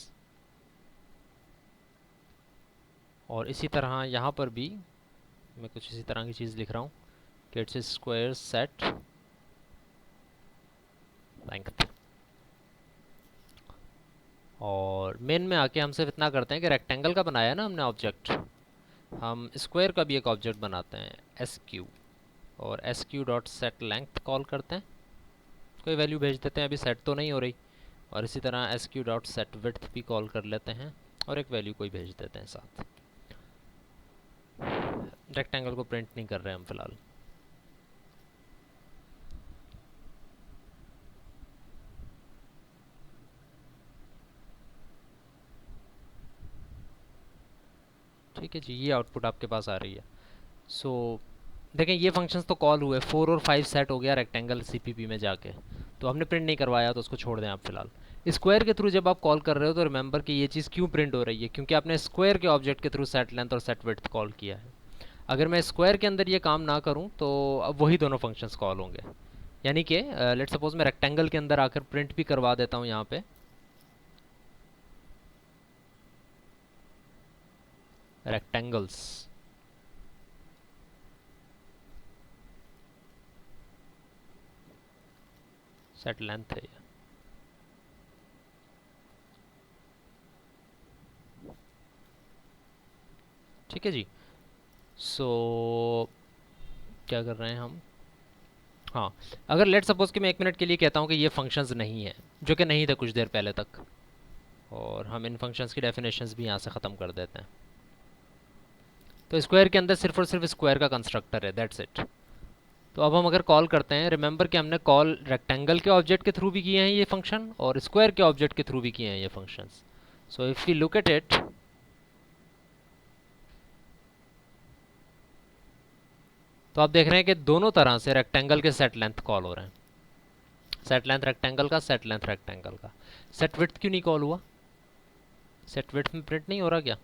और इसी तरह यहाँ पर भी मैं कुछ इसी तरह की चीज़ लिख रहा हूँ कि इट्स स्क्वायर सेट लेंथ। और मेन में आके हम सिर्फ इतना करते हैं कि रेक्टेंगल का बनाया है ना हमने ऑब्जेक्ट, हम स्क्वायर का भी एक ऑब्जेक्ट बनाते हैं एस क्यू, और S Q dot set length call करते हैं, कोई वैल्यू भेज देते हैं, अभी सेट तो नहीं हो रही। और इसी तरह S Q dot set width भी कॉल कर लेते हैं और एक वैल्यू कोई भेज देते हैं साथ। रेक्टेंगल को प्रिंट नहीं कर रहे हम फिलहाल। ठीक है जी, ये आउटपुट आपके पास आ रही है। सो देखें ये फंक्शंस तो कॉल हुए, 4 और 5 सेट हो गया रेक्टेंगल सीपीपी में जाके, तो हमने प्रिंट नहीं करवाया तो उसको छोड़ दें आप फिलहाल। स्क्वायर के थ्रू जब आप कॉल कर रहे हो तो रिमेंबर कि ये चीज़ क्यों प्रिंट हो रही है, क्योंकि आपने स्क्वायर के ऑब्जेक्ट के थ्रू सेट लेंथ और सेट विड्थ कॉल किया है। अगर मैं स्क्वायर के अंदर ये काम ना करूँ तो अब वही दोनों फंक्शंस कॉल होंगे। यानी कि लेट्स सपोज मैं रेक्टेंगल के अंदर आकर प्रिंट भी करवा देता हूँ यहाँ पे रेक्टेंगल्स, सेट लेंथ है ये। ठीक है जी। सो क्या कर रहे हैं हम, हाँ, अगर लेट सपोज कि मैं 1 मिनट के लिए कहता हूँ कि ये फंक्शंस नहीं है, जो कि नहीं थे कुछ देर पहले तक, और हम इन फंक्शंस की डेफिनेशंस भी यहाँ से ख़त्म कर देते हैं, तो स्क्वायर के अंदर सिर्फ और सिर्फ स्क्वायर का कंस्ट्रक्टर है, दैट्स इट। तो अब हम अगर कॉल करते हैं, रिमेंबर कि हमने कॉल रेक्टेंगल के ऑब्जेक्ट के थ्रू भी किए हैं ये फंक्शन, और स्क्वायर के ऑब्जेक्ट के थ्रू भी किए हैं ये functions. So if you look at it, तो आप देख रहे हैं कि दोनों तरह से रेक्टेंगल के सेट लेंथ कॉल हो रहे हैं, सेट लेंथ रेक्टेंगल का, सेट लेंथ रेक्टेंगल का। सेट विड्थ क्यों नहीं कॉल हुआ, सेट विड्थ में प्रिंट नहीं हो रहा क्या?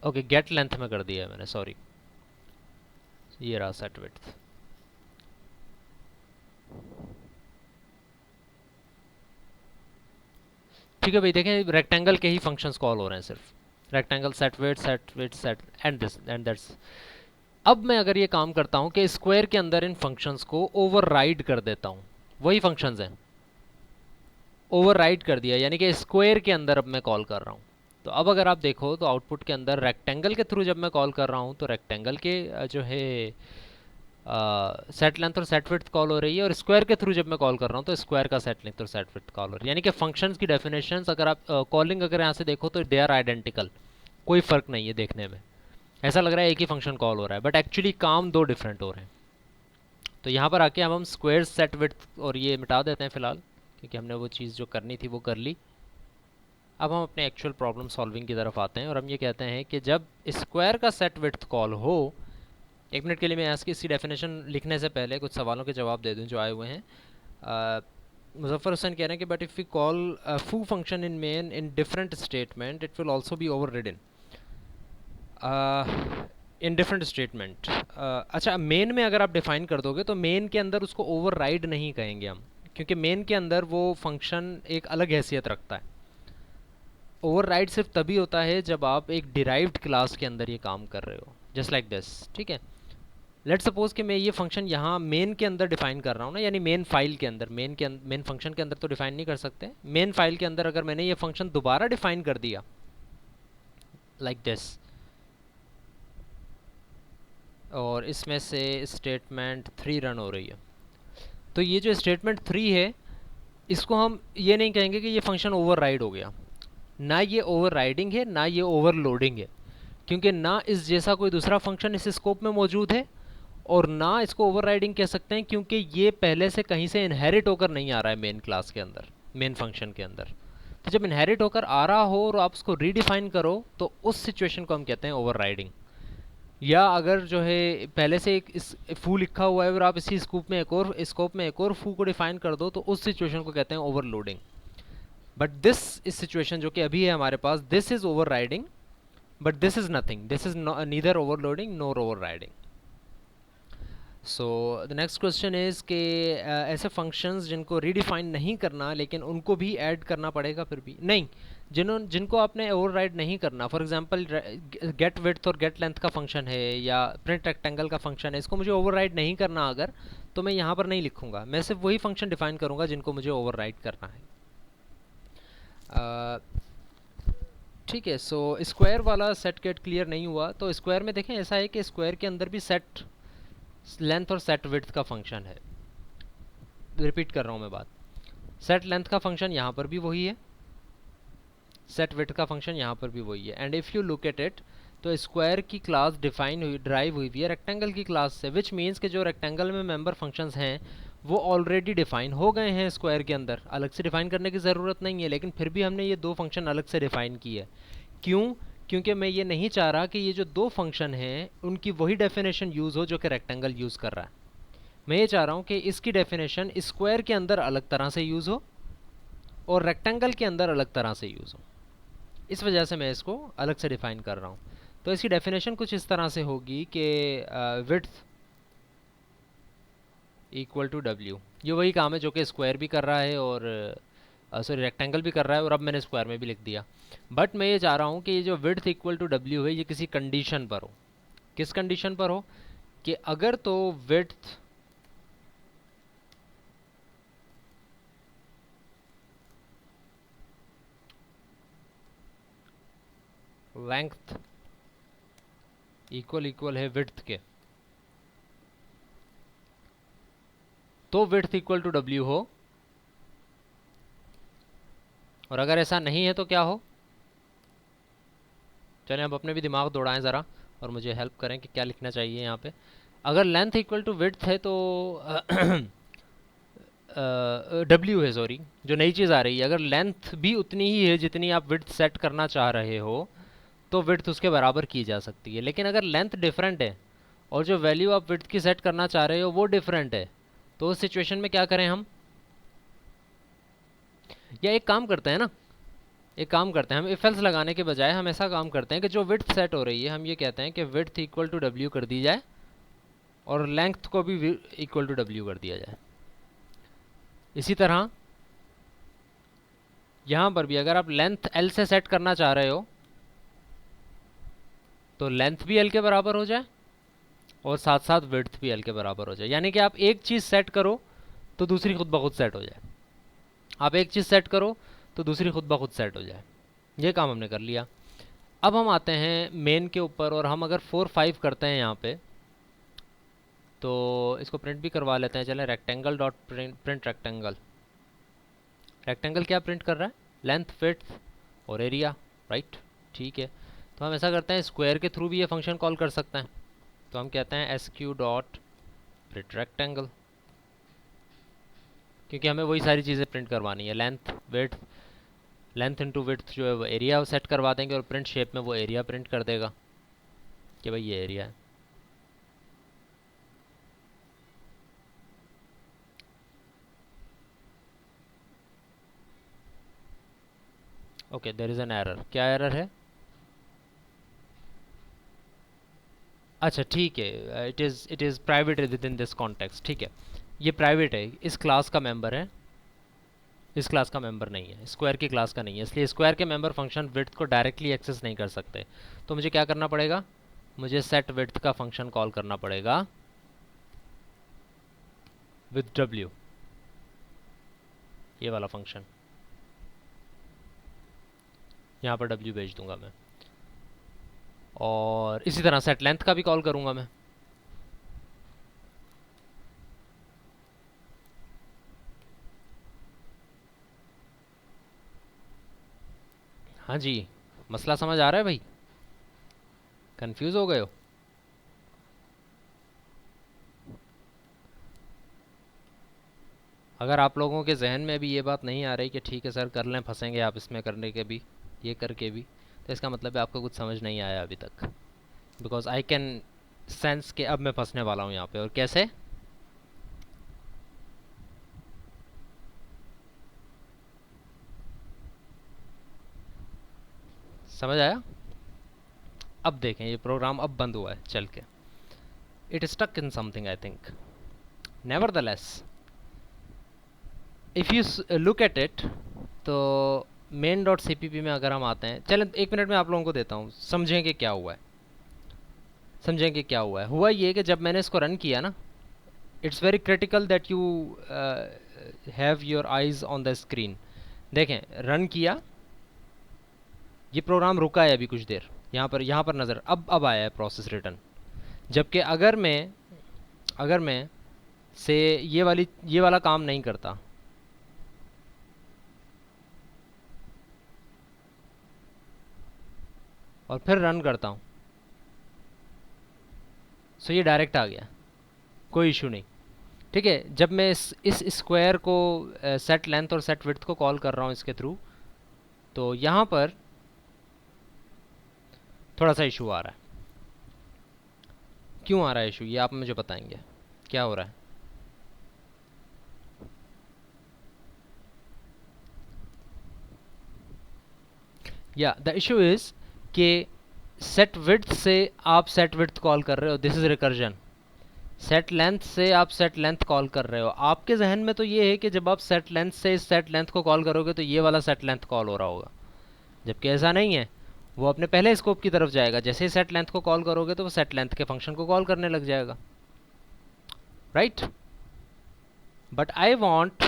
ओके, गेट लेंथ में कर दिया है मैंने, सॉरी, ये रहा सेट विड्थ। ठीक है भाई, देखें रेक्टेंगल के ही फंक्शंस कॉल हो रहे हैं सिर्फ, rectangle set width set and this and that's. अब मैं अगर ये काम करता हूँ कि स्क्वायर के अंदर इन फंक्शंस को ओवरराइड कर देता हूँ, वही फंक्शंस हैं, ओवरराइड कर दिया, यानी कि स्क्वायर के अंदर अब मैं कॉल कर रहा हूँ। तो अब अगर आप देखो तो आउटपुट के अंदर रेक्टेंगल के थ्रू जब मैं कॉल कर रहा हूँ तो रेक्टेंगल के जो है सेट लेंथ और सेट विड्थ कॉल हो रही है, और स्क्वायर के थ्रू जब मैं कॉल कर रहा हूँ तो स्क्वायर का सेट लेंथ और सेट विड्थ कॉल हो रही है। यानी कि फंक्शंस की डेफिनेशंस अगर आप कॉलिंग अगर यहाँ से देखो तो दे आर आइडेंटिकल, कोई फ़र्क नहीं है। देखने में ऐसा लग रहा है एक ही फंक्शन कॉल हो रहा है, बट एक्चुअली काम दो डिफरेंट हो रहे हैं। तो यहाँ पर आके अब हम स्क्वायर सेट विड्थ और ये मिटा देते हैं फ़िलहाल, क्योंकि हमने वो चीज़ जो करनी थी वो कर ली। अब हम अपने एक्चुअल प्रॉब्लम सॉल्विंग की तरफ आते हैं, और हम ये कहते हैं कि जब स्क्वायर का सेट विड्थ कॉल हो, 1 मिनट के लिए मैं इसकी डेफिनेशन लिखने से पहले कुछ सवालों के जवाब दे दूं जो आए हुए हैं। मुजफ्फर हुसैन कह रहे हैं कि बट इफ़ वी कॉल फू function in main in different statement it will also be over ridden in different statement. अच्छा, मेन में अगर आप डिफाइन कर दोगे तो मेन के अंदर उसको ओवर राइड नहीं कहेंगे हम, क्योंकि मेन के अंदर वो फंक्शन एक अलग हैसियत रखता है। ओवर राइड सिर्फ तभी होता है जब आप एक डिराइव्ड क्लास के अंदर ये काम कर रहे हो, जस्ट लाइक दिस, ठीक है। लेट्स सपोज कि मैं ये फंक्शन यहाँ मेन के अंदर डिफाइन कर रहा हूँ ना, यानी मेन फाइल के अंदर, मेन फंक्शन के अंदर तो डिफाइन नहीं कर सकते, मेन फाइल के अंदर अगर मैंने ये फंक्शन दोबारा डिफाइन कर दिया लाइक दिस, और इसमें से स्टेटमेंट 3 रन हो रही है, तो ये जो स्टेटमेंट 3 है इसको हम ये नहीं कहेंगे कि ये फंक्शन ओवरराइड हो गया, ना ये ओवरराइडिंग है ना ये ओवरलोडिंग है, क्योंकि ना इस जैसा कोई दूसरा फंक्शन इस स्कोप में मौजूद है, और ना इसको ओवरराइडिंग कह सकते हैं क्योंकि ये पहले से कहीं से इनहेरिट होकर नहीं आ रहा है मेन क्लास के अंदर, मेन फंक्शन के अंदर। तो जब इनहेरिट होकर आ रहा हो और आप उसको रीडिफाइन करो तो उस सिचुएशन को हम कहते हैं ओवरराइडिंग। या अगर जो है पहले से एक इस फू लिखा हुआ है और आप इसी स्कोप में एक और फू को डिफाइन कर दो तो उस सिचुएशन को कहते हैं ओवरलोडिंग। बट दिस इस सिचुएशन जो कि अभी है हमारे पास, this is overriding, but this is nothing, this is neither overloading nor overriding. So the next question is कि ऐसे फंक्शंस जिनको रीडिफाइन नहीं करना लेकिन उनको भी ऐड करना पड़ेगा, फिर भी नहीं, जिनको आपने ओवरराइड नहीं करना, फॉर एग्जांपल गेट विड्थ और गेट लेंथ का फंक्शन है या प्रिंट रेक्टेंगल का फंक्शन है, इसको मुझे ओवरराइड नहीं करना अगर, तो मैं यहाँ पर नहीं लिखूँगा, मैं सिर्फ वही फंक्शन डिफाइन करूँगा जिनको मुझे ओवरराइड करना है। ठीक है, सो स्क्वायर वाला सेट गेट क्लियर नहीं हुआ, तो स्क्वायर में देखें ऐसा है कि स्क्वायर के अंदर भी सेट लेंथ और सेट विड्थ का फंक्शन है। रिपीट कर रहा हूँ मैं बात, सेट लेंथ का फंक्शन यहाँ पर भी वही है, सेट विड्थ का फंक्शन यहाँ पर भी वही है, and if you look at it तो स्क्वायर की क्लास ड्राइव हुई है रेक्टेंगल की क्लास से, विच मीन्स कि जो रेक्टेंगल में मेंबर फंक्शंस हैं वो ऑलरेडी डिफाइन हो गए हैं स्क्वायर के अंदर, अलग से डिफाइन करने की ज़रूरत नहीं है, लेकिन फिर भी हमने ये दो फंक्शन अलग से डिफाइन किए है। क्यों? क्योंकि मैं ये नहीं चाह रहा कि ये जो दो फंक्शन हैं उनकी वही डेफिनेशन यूज़ हो जो कि रेक्टेंगल यूज़ कर रहा है। मैं ये चाह रहा हूँ कि इसकी डेफिनेशन स्क्वायर के अंदर अलग तरह से यूज़ हो और रेक्टेंगल के अंदर अलग तरह से यूज़ हो, इस वजह से मैं इसको अलग से डिफाइन कर रहा हूँ। तो इसकी डेफिनेशन कुछ इस तरह से होगी कि विड्थ इक्वल टू डब्ल्यू, ये वही काम है जो कि स्क्वायर भी कर रहा है और सॉरी रेक्टेंगल भी कर रहा है, और अब मैंने स्क्वायर में भी लिख दिया। बट मैं ये चाह रहा हूँ कि ये जो विड्थ इक्वल टू डब्ल्यू है ये किसी कंडीशन पर हो। किस कंडीशन पर हो? कि अगर तो विड्थ लेंथ इक्वल है विड्थ के, तो विड्थ इक्वल टू डब्ल्यू हो, और अगर ऐसा नहीं है तो क्या हो? चलें अब अपने भी दिमाग दौड़ाएं ज़रा और मुझे हेल्प करें कि क्या लिखना चाहिए यहाँ पे। अगर लेंथ इक्वल टू विड्थ है तो डब्ल्यू है, सॉरी जो नई चीज़ आ रही है, अगर लेंथ भी उतनी ही है जितनी आप विड्थ सेट करना चाह रहे हो तो विड्थ उसके बराबर की जा सकती है। लेकिन अगर लेंथ डिफरेंट है और जो वैल्यू आप विड्थ की सेट करना चाह रहे हो वो डिफरेंट है, तो उस सिचुएशन में क्या करें हम? या एक काम करते हैं ना, एक काम करते हैं, हम इफ एल्स लगाने के बजाय हम ऐसा काम करते हैं कि जो विड्थ सेट हो रही है हम ये कहते हैं कि विड्थ इक्वल टू डब्ल्यू कर दी जाए और लेंथ को भी इक्वल टू डब्ल्यू कर दिया जाए। इसी तरह यहाँ पर भी अगर आप लेंथ एल से सेट करना चाह रहे हो तो लेंथ भी एल के बराबर हो जाए और साथ साथ विड्थ भी एल के बराबर हो जाए, यानी कि आप एक चीज़ सेट करो तो दूसरी खुद ब खुद सेट हो जाए, आप एक चीज़ सेट करो तो दूसरी खुद ब खुद सेट हो जाए। ये काम हमने कर लिया। अब हम आते हैं मेन के ऊपर, और हम अगर 4 5 करते हैं यहाँ पे तो इसको प्रिंट भी करवा लेते हैं। चलें, rectangle dot print rectangle, rectangle क्या प्रिंट कर रहा है? लेंथ, विड्थ और एरिया, राइट? ठीक है, तो हम ऐसा करते हैं स्क्वायर के थ्रू भी ये फंक्शन कॉल कर सकते हैं, तो हम कहते हैं sq डॉट प्रिंट रेक्टेंगल, क्योंकि हमें वही सारी चीज़ें प्रिंट करवानी है, length width, length into width जो है वो एरिया सेट करवा देंगे और प्रिंट शेप में वो एरिया प्रिंट कर देगा कि भाई ये एरिया है। Okay, there is an error. क्या एरर है? अच्छा ठीक है, it is private within this context. ठीक है, ये प्राइवेट है, इस क्लास का मेंबर है, इस क्लास का मेंबर नहीं है, स्क्वायर की क्लास का नहीं है, इसलिए स्क्वायर के मेंबर फंक्शन विड्थ को डायरेक्टली एक्सेस नहीं कर सकते। तो मुझे क्या करना पड़ेगा? मुझे सेट विड्थ का फंक्शन कॉल करना पड़ेगा विद डब्ल्यू, ये वाला फंक्शन, यहाँ पर डब्ल्यू भेज दूंगा मैं। और इसी तरह सेट लेंथ का भी कॉल करूंगा मैं। हाँ जी, मसला समझ आ रहा है भाई? कंफ्यूज हो गए हो? अगर आप लोगों के जहन में भी ये बात नहीं आ रही कि ठीक है सर कर लें, फंसेंगे आप इसमें करने के भी, ये करके भी, तो इसका मतलब है आपको कुछ समझ नहीं आया अभी तक। बिकॉज आई कैन सेंस कि अब मैं फंसने वाला हूँ यहाँ पे। और कैसे? समझ आया? अब देखें, ये प्रोग्राम अब बंद हुआ है चल के। It stuck in something I think. Nevertheless if you look at it, तो मेन डॉट सी में अगर हम आते हैं, चलें 1 मिनट में आप लोगों को देता हूँ, समझेंगे क्या हुआ है। समझेंगे क्या हुआ है। हुआ ये कि जब मैंने इसको रन किया ना, it's very critical that you have your eyes on the screen. देखें, रन किया, ये प्रोग्राम रुका है अभी कुछ देर, यहाँ पर नज़र अब आया है प्रोसेस रिटर्न। जबकि अगर मैं से ये वाला काम नहीं करता, और फिर रन करता हूँ, सो ये डायरेक्ट आ गया, कोई इशू नहीं। ठीक है, जब मैं इस स्क्वायर को सेट लेंथ और सेट विड्थ को कॉल कर रहा हूँ इसके थ्रू, तो यहाँ पर थोड़ा सा इशू आ रहा है। क्यों आ रहा है इशू, ये आप मुझे बताएंगे क्या हो रहा है। या द इशू इज़ कि सेट विड्थ से आप सेट विड्थ कॉल कर रहे हो, this is recursion. Set length से आप सेट लेंथ कॉल कर रहे हो। आपके जहन में तो ये है कि जब आप सेट लेंथ से इस सेट लेंथ को कॉल करोगे तो ये वाला सेट लेंथ कॉल हो रहा होगा, जबकि ऐसा नहीं है। वो अपने पहले स्कोप की तरफ जाएगा, जैसे ही सेट लेंथ को कॉल करोगे तो वो सेट लेंथ के फंक्शन को कॉल करने लग जाएगा, राइट? बट आई वांट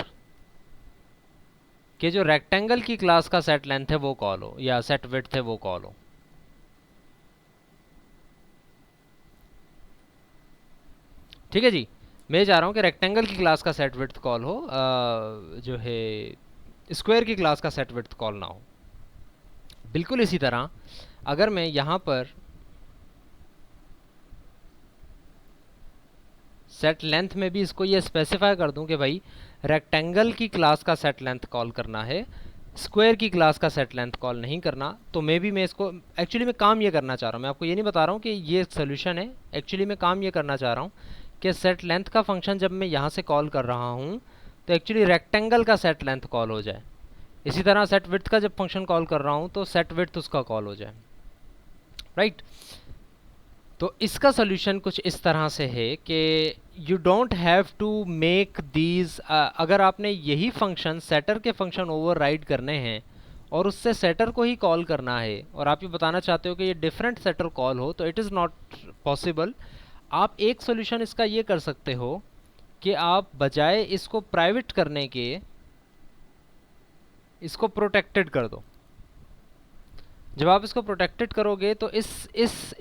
कि जो रेक्टेंगल की क्लास का सेट लेंथ है वो कॉल हो, या सेट विड्थ है वो कॉल हो। ठीक है जी, मैं चाह रहा हूँ कि रेक्टेंगल की क्लास का सेट विड्थ कॉल हो, जो है स्क्वायर की क्लास का सेट विड्थ कॉल ना हो। बिल्कुल इसी तरह अगर मैं यहाँ पर सेट लेंथ में भी इसको ये स्पेसिफाई कर दूं कि भाई रेक्टेंगल की क्लास का सेट लेंथ कॉल करना है, स्क्वायर की क्लास का सेट लेंथ कॉल नहीं करना, तो मे बी मैं इसको एक्चुअली मैं काम ये करना चाह रहा हूँ। मैं आपको ये नहीं बता रहा हूँ कि ये सोल्यूशन है, एक्चुअली मैं काम ये करना चाह रहा हूँ कि सेट लेंथ का फंक्शन जब मैं यहाँ से कॉल कर रहा हूँ तो एक्चुअली रेक्टेंगल का सेट लेंथ कॉल हो जाए। इसी तरह सेट विड्थ का जब फंक्शन कॉल कर रहा हूँ तो सेट विड्थ उसका कॉल हो जाए, राइट? तो इसका सोल्यूशन कुछ इस तरह से है कि you don't have to make these, अगर आपने यही फंक्शन सेटर के फंक्शन ओवरराइड करने हैं और उससे सेटर को ही कॉल करना है, और आप ये बताना चाहते हो कि ये डिफरेंट सेटर कॉल हो, तो इट इज़ नॉट पॉसिबल। आप एक सोल्यूशन इसका ये कर सकते हो कि आप बजाय इसको प्राइवेट करने के इसको प्रोटेक्टेड कर दो। जब आप इसको प्रोटेक्टेड करोगे तो इस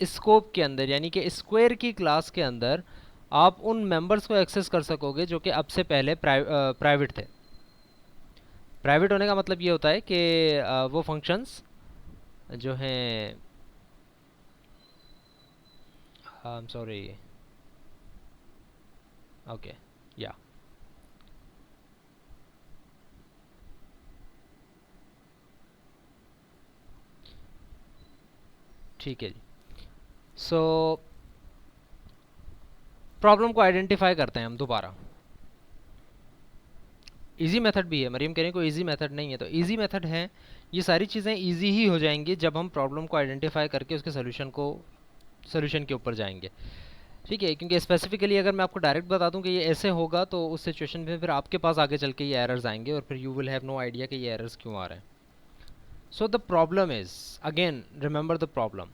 स्कोप के अंदर, यानी कि स्क्वायर की क्लास के अंदर, आप उन मेंबर्स को एक्सेस कर सकोगे जो कि अब से पहले प्राइवेट थे। प्राइवेट होने का मतलब ये होता है कि वो फंक्शंस जो हैं, आई एम सॉरी, ओके, या ठीक है जी। सो प्रॉब्लम को आइडेंटिफाई करते हैं हम दोबारा। इजी मेथड भी है, मरीम कह रही कोई इजी मेथड नहीं है, तो इजी मेथड है। ये सारी चीज़ें इजी ही हो जाएंगी जब हम प्रॉब्लम को आइडेंटिफाई करके उसके सोल्यूशन के ऊपर जाएंगे। ठीक है, क्योंकि स्पेसिफिकली अगर मैं आपको डायरेक्ट बता दूं कि ये ऐसे होगा तो उस सिचुएशन में फिर आपके पास आगे चल के ये एरर्स आएंगे और फिर you will have no idea कि ये एरर्स क्यों आ रहे हैं। So the problem is, again remember the problem.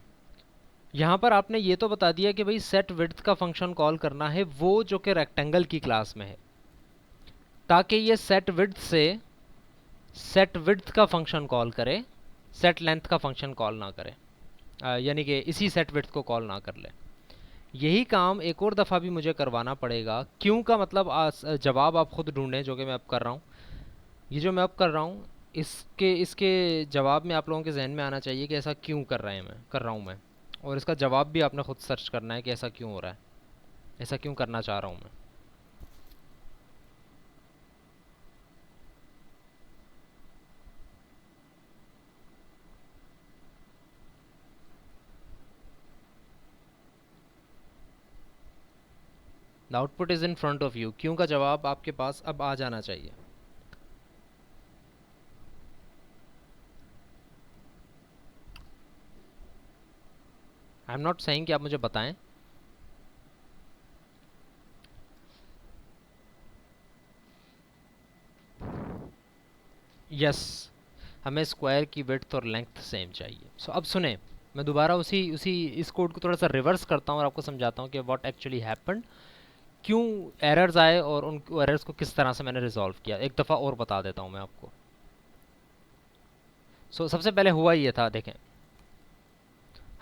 यहाँ पर आपने ये तो बता दिया कि भाई सेट विड्थ का फंक्शन कॉल करना है वो जो कि रेक्टेंगल की क्लास में है, ताकि ये सेट विड्थ से सेट विड्थ का फंक्शन कॉल करे, सेट लेंथ का फंक्शन कॉल ना करे, यानी कि इसी सेट विड्थ को कॉल ना कर ले। यही काम एक और दफ़ा भी मुझे करवाना पड़ेगा। क्यों का मतलब जवाब आप खुद ढूंढें, जो कि मैं अब कर रहा हूँ। ये जो मैं अब कर रहा हूँ, इसके इसके जवाब में आप लोगों के जहन में आना चाहिए कि ऐसा क्यों कर रहा हूँ मैं, और इसका जवाब भी आपने खुद सर्च करना है कि ऐसा क्यों हो रहा है, ऐसा क्यों करना चाह रहा हूँ मैं। The output is in front of you. क्यों का जवाब आपके पास अब आ जाना चाहिए। आई एम नॉट सेइंग कि आप मुझे बताएं। यस, हमें स्क्वायर की विड्थ और लेंथ सेम चाहिए। सो अब सुने, मैं दोबारा उसी उसी इस कोड को थोड़ा सा रिवर्स करता हूँ और आपको समझाता हूँ कि व्हाट एक्चुअली हैपेंड, क्यों एरर्स आए और उन एरर्स को किस तरह से मैंने रिजॉल्व किया। एक दफ़ा और बता देता हूँ मैं आपको। सबसे पहले हुआ ये था, देखें,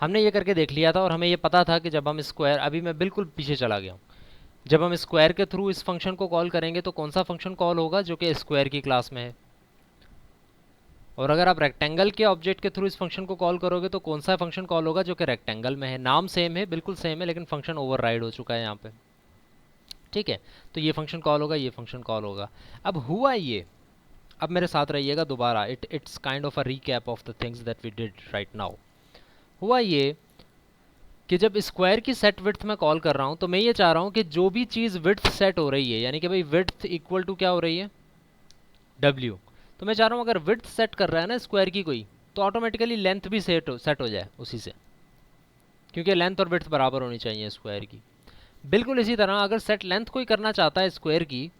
हमने ये करके देख लिया था और हमें ये पता था कि जब हम स्क्वायर, अभी मैं बिल्कुल पीछे चला गया हूँ, जब हम स्क्वायर के थ्रू इस फंक्शन को कॉल करेंगे तो कौन सा फंक्शन कॉल होगा, जो कि स्क्वायर की क्लास में है। और अगर आप रेक्टेंगल के ऑब्जेक्ट के थ्रू इस फंक्शन को कॉल करोगे तो कौन सा फंक्शन कॉल होगा, जो कि रेक्टेंगल में है। नाम सेम है, बिल्कुल सेम है, लेकिन फंक्शन ओवरराइड हो चुका है यहाँ पे। ठीक है, तो ये फंक्शन कॉल होगा, ये फंक्शन कॉल होगा। अब हुआ ये, अब मेरे साथ रहिएगा दोबारा, it's kind of a recap of the things that we did right now. हुआ ये कि जब स्क्वायर की सेट विड्थ में कॉल कर रहा हूँ तो मैं ये चाह रहा हूँ कि जो भी चीज़ विड्थ सेट हो रही है, यानी कि भाई विड्थ इक्वल टू क्या हो रही है, W, तो मैं चाह रहा हूँ अगर विड्थ सेट कर रहा है ना स्क्वायर की कोई, तो ऑटोमेटिकली लेंथ भी सेट हो जाए उसी से, क्योंकि लेंथ और विड्थ बराबर होनी चाहिए स्क्वायर की। बिल्कुल इसी तरह अगर सेट लेंथ कोई करना चाहता है स्क्वायर की,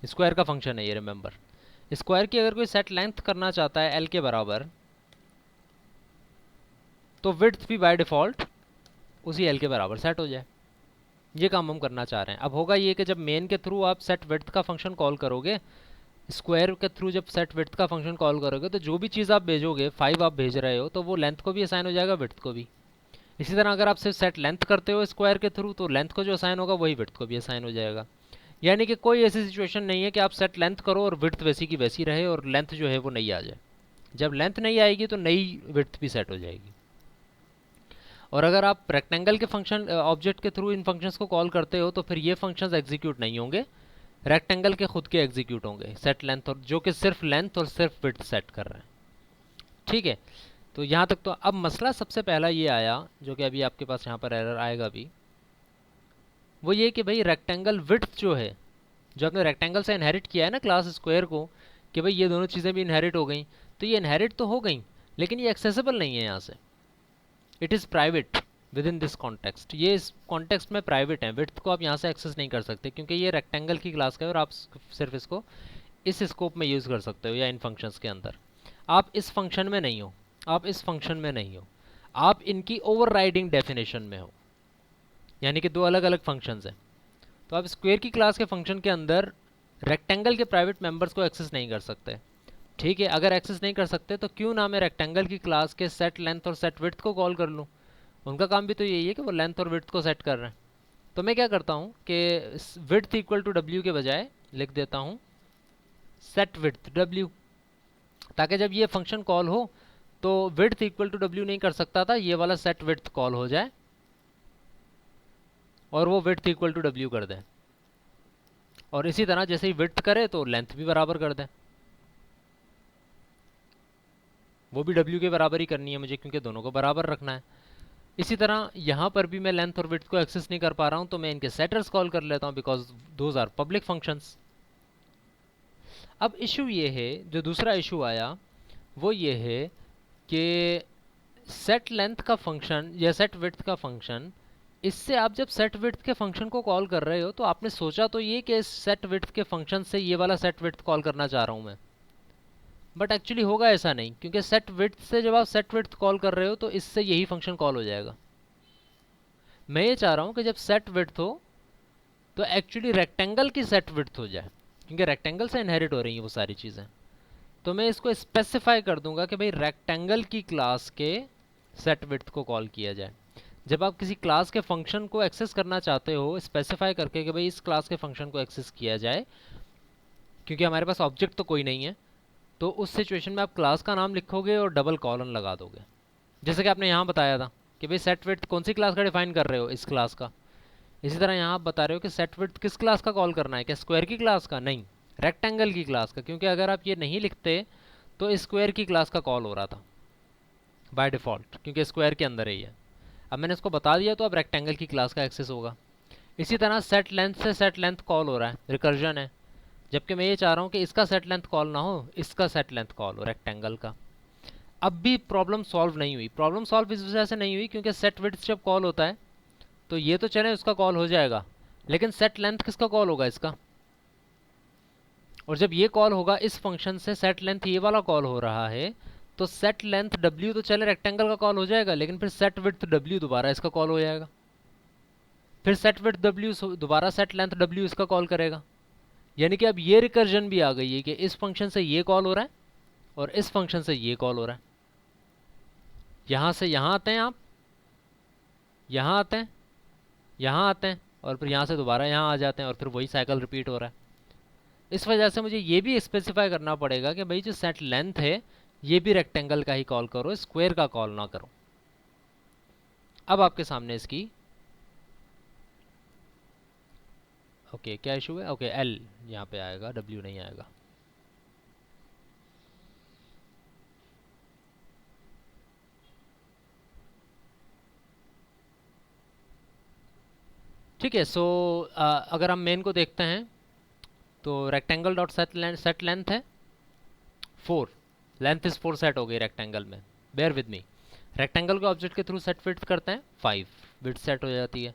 स्क्वायर का फंक्शन है ये, रिमेंबर, स्क्वायर की अगर कोई सेट लेंथ करना चाहता है L के बराबर, तो विड्थ भी बाय डिफ़ॉल्ट उसी L के बराबर सेट हो जाए। ये काम हम करना चाह रहे हैं। अब होगा ये कि जब मेन के थ्रू आप सेट विड्थ का फंक्शन कॉल करोगे, स्क्वायर के थ्रू जब सेट विड्थ का फंक्शन कॉल करोगे, तो जो भी चीज़ आप भेजोगे, 5 आप भेज रहे हो, तो वो लेंथ को भी असाइन हो जाएगा, विड्थ को भी। इसी तरह अगर आप सिर्फ सेट लेंथ करते हो स्क्वायर के थ्रू, तो लेंथ को जो असाइन होगा वही विड्थ को भी असाइन हो जाएगा। यानी कि कोई ऐसी सिचुएशन नहीं है कि आप सेट लेंथ करो और विड्थ वैसी की वैसी रहे और लेंथ जो है वो नहीं आ जाए। जब लेंथ नहीं आएगी तो नई विड्थ भी सेट हो जाएगी। और अगर आप रेक्टेंगल के फंक्शन ऑब्जेक्ट के थ्रू इन फंक्शंस को कॉल करते हो, तो फिर ये फंक्शंस एग्जीक्यूट नहीं होंगे, रेक्टेंगल के खुद के एग्जीक्यूट होंगे, सेट लेंथ, और जो कि सिर्फ लेंथ और सिर्फ विड्थ सेट कर रहे हैं। ठीक है, तो यहाँ तक तो अब मसला सबसे पहला ये आया, जो कि अभी आपके पास यहाँ पर एरर आएगा भी, वो ये कि भाई रेक्टेंगल विड्थ जो है, जो आपने रेक्टेंगल से इनहेरिट किया है ना क्लास स्क्वायर को, कि भाई ये दोनों चीज़ें भी इनहेरिट हो गई, तो ये इनहेरिट तो हो गई, लेकिन ये एक्सेसिबल नहीं है यहाँ से। It is private within this context, ये इस कॉन्टेक्स्ट में प्राइवेट है। विड्थ को आप यहाँ से एक्सेस नहीं कर सकते, क्योंकि ये रेक्टेंगल की क्लास का है और आप सिर्फ इसको इस स्कोप में यूज़ कर सकते हो या इन फंक्शंस के अंदर। आप इस फंक्शन में नहीं हो, आप इस फंक्शन में नहीं हो, आप इनकी ओवरराइडिंग डेफिनेशन में हो, यानी कि दो अलग अलग फंक्शंस हैं। तो आप स्क्वायर की क्लास के फंक्शन के अंदर रेक्टेंगल के प्राइवेट मेंबर्स को एक्सेस नहीं कर सकते। ठीक है, अगर एक्सेस नहीं कर सकते तो क्यों ना मैं रेक्टेंगल की क्लास के सेट लेंथ और सेट विड्थ को कॉल कर लूँ। उनका काम भी तो यही है कि वो लेंथ और विड्थ को सेट कर रहे हैं। तो मैं क्या करता हूँ कि विड्थ इक्वल टू W के बजाय लिख देता हूँ सेट विड्थ W, ताकि जब ये फंक्शन कॉल हो तो विड्थ इक्वल टू W नहीं कर सकता था, ये वाला सेट विड्थ कॉल हो जाए और वो विड्थ इक्वल टू W कर दें। और इसी तरह जैसे ही विड्थ करे तो लेंथ भी बराबर कर दें, वो भी W के बराबर ही करनी है मुझे, क्योंकि दोनों को बराबर रखना है। इसी तरह यहाँ पर भी मैं लेंथ और विड्थ को एक्सेस नहीं कर पा रहा हूँ, तो मैं इनके सेटर्स कॉल कर लेता हूँ, because those are public functions. अब इशू ये है, जो दूसरा इशू आया वो ये है कि सेट लेंथ का फंक्शन या सेट विड्थ का फंक्शन, इससे आप जब सेट विड्थ के फंक्शन को कॉल कर रहे हो तो आपने सोचा तो ये कि इस सेट विड्थ के फंक्शन से ये वाला सेट विड्थ कॉल करना चाह रहा हूँ मैं, बट एक्चुअली होगा ऐसा नहीं, क्योंकि सेट विड्थ से जब आप सेट विड्थ कॉल कर रहे हो तो इससे यही फंक्शन कॉल हो जाएगा। मैं ये चाह रहा हूँ कि जब सेट विड्थ हो तो एक्चुअली रेक्टेंगल की सेट विड्थ हो जाए, क्योंकि रेक्टेंगल से इनहेरिट हो रही हैं वो सारी चीज़ें। तो मैं इसको स्पेसिफाई कर दूंगा कि भाई रेक्टेंगल की क्लास के सेट विड्थ को कॉल किया जाए। जब आप किसी क्लास के फंक्शन को एक्सेस करना चाहते हो स्पेसिफाई करके कि भाई इस क्लास के फंक्शन को एक्सेस किया जाए, क्योंकि हमारे पास ऑब्जेक्ट तो कोई नहीं है, तो उस सिचुएशन में आप क्लास का नाम लिखोगे और डबल कॉलन लगा दोगे। जैसे कि आपने यहाँ बताया था कि भाई सेट विड्थ कौन सी क्लास का डिफाइन कर रहे हो, इस क्लास का। इसी तरह यहाँ आप बता रहे हो कि सेट विड्थ किस क्लास का कॉल करना है, क्या स्क्वायर की क्लास का? नहीं, रेक्टेंगल की क्लास का, क्योंकि अगर आप ये नहीं लिखते तो स्क्वायर की क्लास का कॉल हो रहा था बाय डिफ़ॉल्ट, क्योंकि स्क्वायर के अंदर ही है। अब मैंने इसको बता दिया तो अब रेक्टेंगल की क्लास का एक्सेस होगा। इसी तरह सेट लेंथ से सेट लेंथ कॉल हो रहा है, रिकर्जन है, जबकि मैं ये चाह रहा हूँ कि इसका सेट लेंथ कॉल ना हो, इसका सेट लेंथ कॉल हो रेक्टेंगल का। अब भी प्रॉब्लम सॉल्व नहीं हुई। प्रॉब्लम सॉल्व इस वजह से नहीं हुई क्योंकि सेट विड्थ जब कॉल होता है तो ये तो चले उसका कॉल हो जाएगा, लेकिन सेट लेंथ किसका कॉल होगा? इसका। और जब ये कॉल होगा इस फंक्शन से, सेट लेंथ ये वाला कॉल हो रहा है, तो सेट लेंथ w तो चले रेक्टेंगल का कॉल हो जाएगा, लेकिन फिर सेट विड्थ w दोबारा इसका कॉल हो जाएगा, फिर सेट विड्थ w दोबारा सेट लेंथ w इसका कॉल करेगा। यानी कि अब ये रिकर्जन भी आ गई है कि इस फंक्शन से ये कॉल हो रहा है और इस फंक्शन से ये कॉल हो रहा है। यहाँ से यहाँ आते हैं आप, यहाँ आते हैं, यहाँ आते हैं, और फिर यहाँ से दोबारा यहाँ आ जाते हैं, और फिर वही साइकिल रिपीट हो रहा है। इस वजह से मुझे ये भी स्पेसिफाई करना पड़ेगा कि भाई जो सेट लेंथ है ये भी रेक्टेंगल का ही कॉल करो, स्क्वायर का कॉल ना करो। अब आपके सामने इसकी ओके क्या इशू है? ओके एल यहाँ पे आएगा, डब्ल्यू नहीं आएगा। ठीक है, सो अगर हम मेन को देखते हैं तो रेक्टेंगल डॉट सेट लेंथ है 4, लेंथ इज 4 सेट हो गई रेक्टेंगल में। बेयर विद मी, रेक्टेंगल को ऑब्जेक्ट के थ्रू सेट विड्थ करते हैं 5, विड्थ सेट हो जाती है।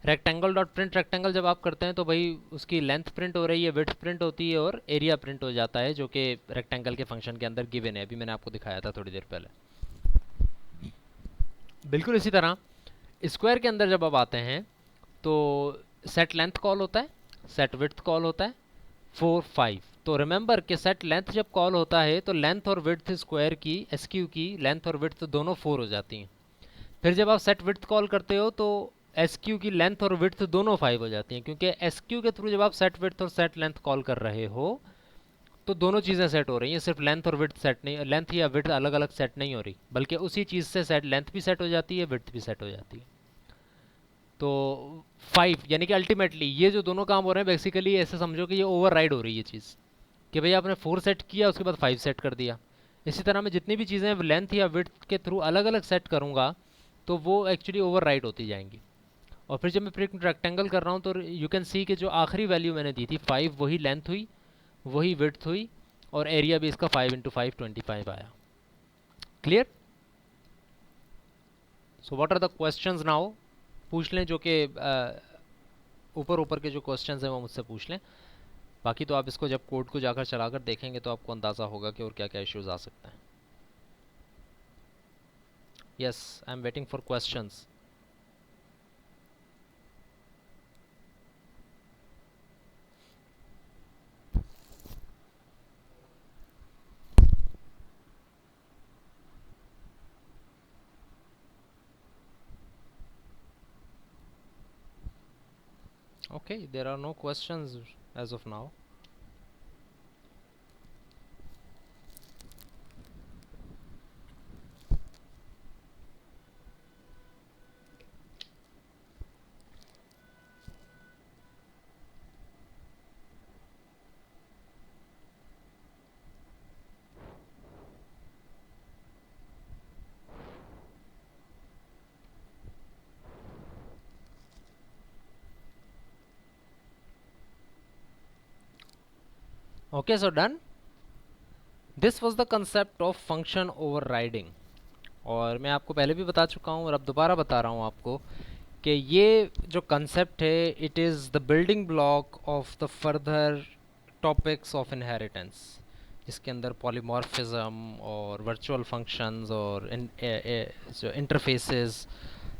रेक्टेंगल डॉट प्रिंट रेक्टेंगल जब आप करते हैं तो भाई उसकी लेंथ प्रिंट हो रही है, विड्थ प्रिंट होती है और एरिया प्रिंट हो जाता है, जो कि रेक्टेंगल के फंक्शन के अंदर गिवन है। अभी मैंने आपको दिखाया था थोड़ी देर पहले। बिल्कुल इसी तरह स्क्वायर के अंदर जब आप आते हैं तो सेट लेंथ कॉल होता है, सेट विड्थ कॉल होता है 4 5। तो रिमेंबर कि सेट लेंथ जब कॉल होता है तो लेंथ और विड्थ स्क्वायर की, एसक्यू की लेंथ और विड्थ दोनों 4 हो जाती हैं। फिर जब आप सेट विड्थ कॉल करते हो तो एसक्यू की लेंथ और विड्थ दोनों 5 हो जाती हैं, क्योंकि एसक्यू के थ्रू जब आप सेट विड्थ और सेट लेंथ कॉल कर रहे हो तो दोनों चीज़ें सेट हो रही हैं, सिर्फ लेंथ और विड्थ सेट नहीं, लेंथ या विड्थ अलग अलग सेट नहीं हो रही, बल्कि उसी चीज़ से सेट लेंथ भी सेट हो जाती है, विड्थ भी सेट हो जाती है। तो 5 यानी कि अल्टीमेटली ये जो दोनों काम हो रहे हैं बेसिकली ऐसे समझो कि ये ओवरराइड हो रही है ये चीज़, कि भाई आपने 4 सेट किया उसके बाद 5 सेट कर दिया। इसी तरह मैं जितनी भी चीज़ें लेंथ या विड्थ के थ्रू अलग अलग सेट करूँगा तो वो एक्चुअली ओवरराइड होती जाएंगी। और फिर जब मैं प्रिंट रेक्टेंगल कर रहा हूँ तो यू कैन सी कि जो आखिरी वैल्यू मैंने दी थी 5 वही लेंथ हुई, वही विड्थ हुई, और एरिया भी इसका 5 × 5 25 आया। Clear? So what are the questions now? पूछ लें, जो कि ऊपर ऊपर के जो क्वेश्चंस हैं वो मुझसे पूछ लें। बाकी तो आप इसको जब कोड को जाकर चलाकर देखेंगे तो आपको अंदाज़ा होगा कि और क्या क्या इश्यूज आ सकते हैं। Yes, I am waiting for questions. Okay, there are no questions as of now. Okay, so done. This was the concept of function overriding. और मैं आपको पहले भी बता चुका हूँ और अब दोबारा बता रहा हूँ आपको कि ये जो कंसेप्ट है it is the building block of the further topics of inheritance, जिसके अंदर पॉलीमॉर्फिज्म और वर्चुअल फंक्शंस और जो इंटरफेसेस,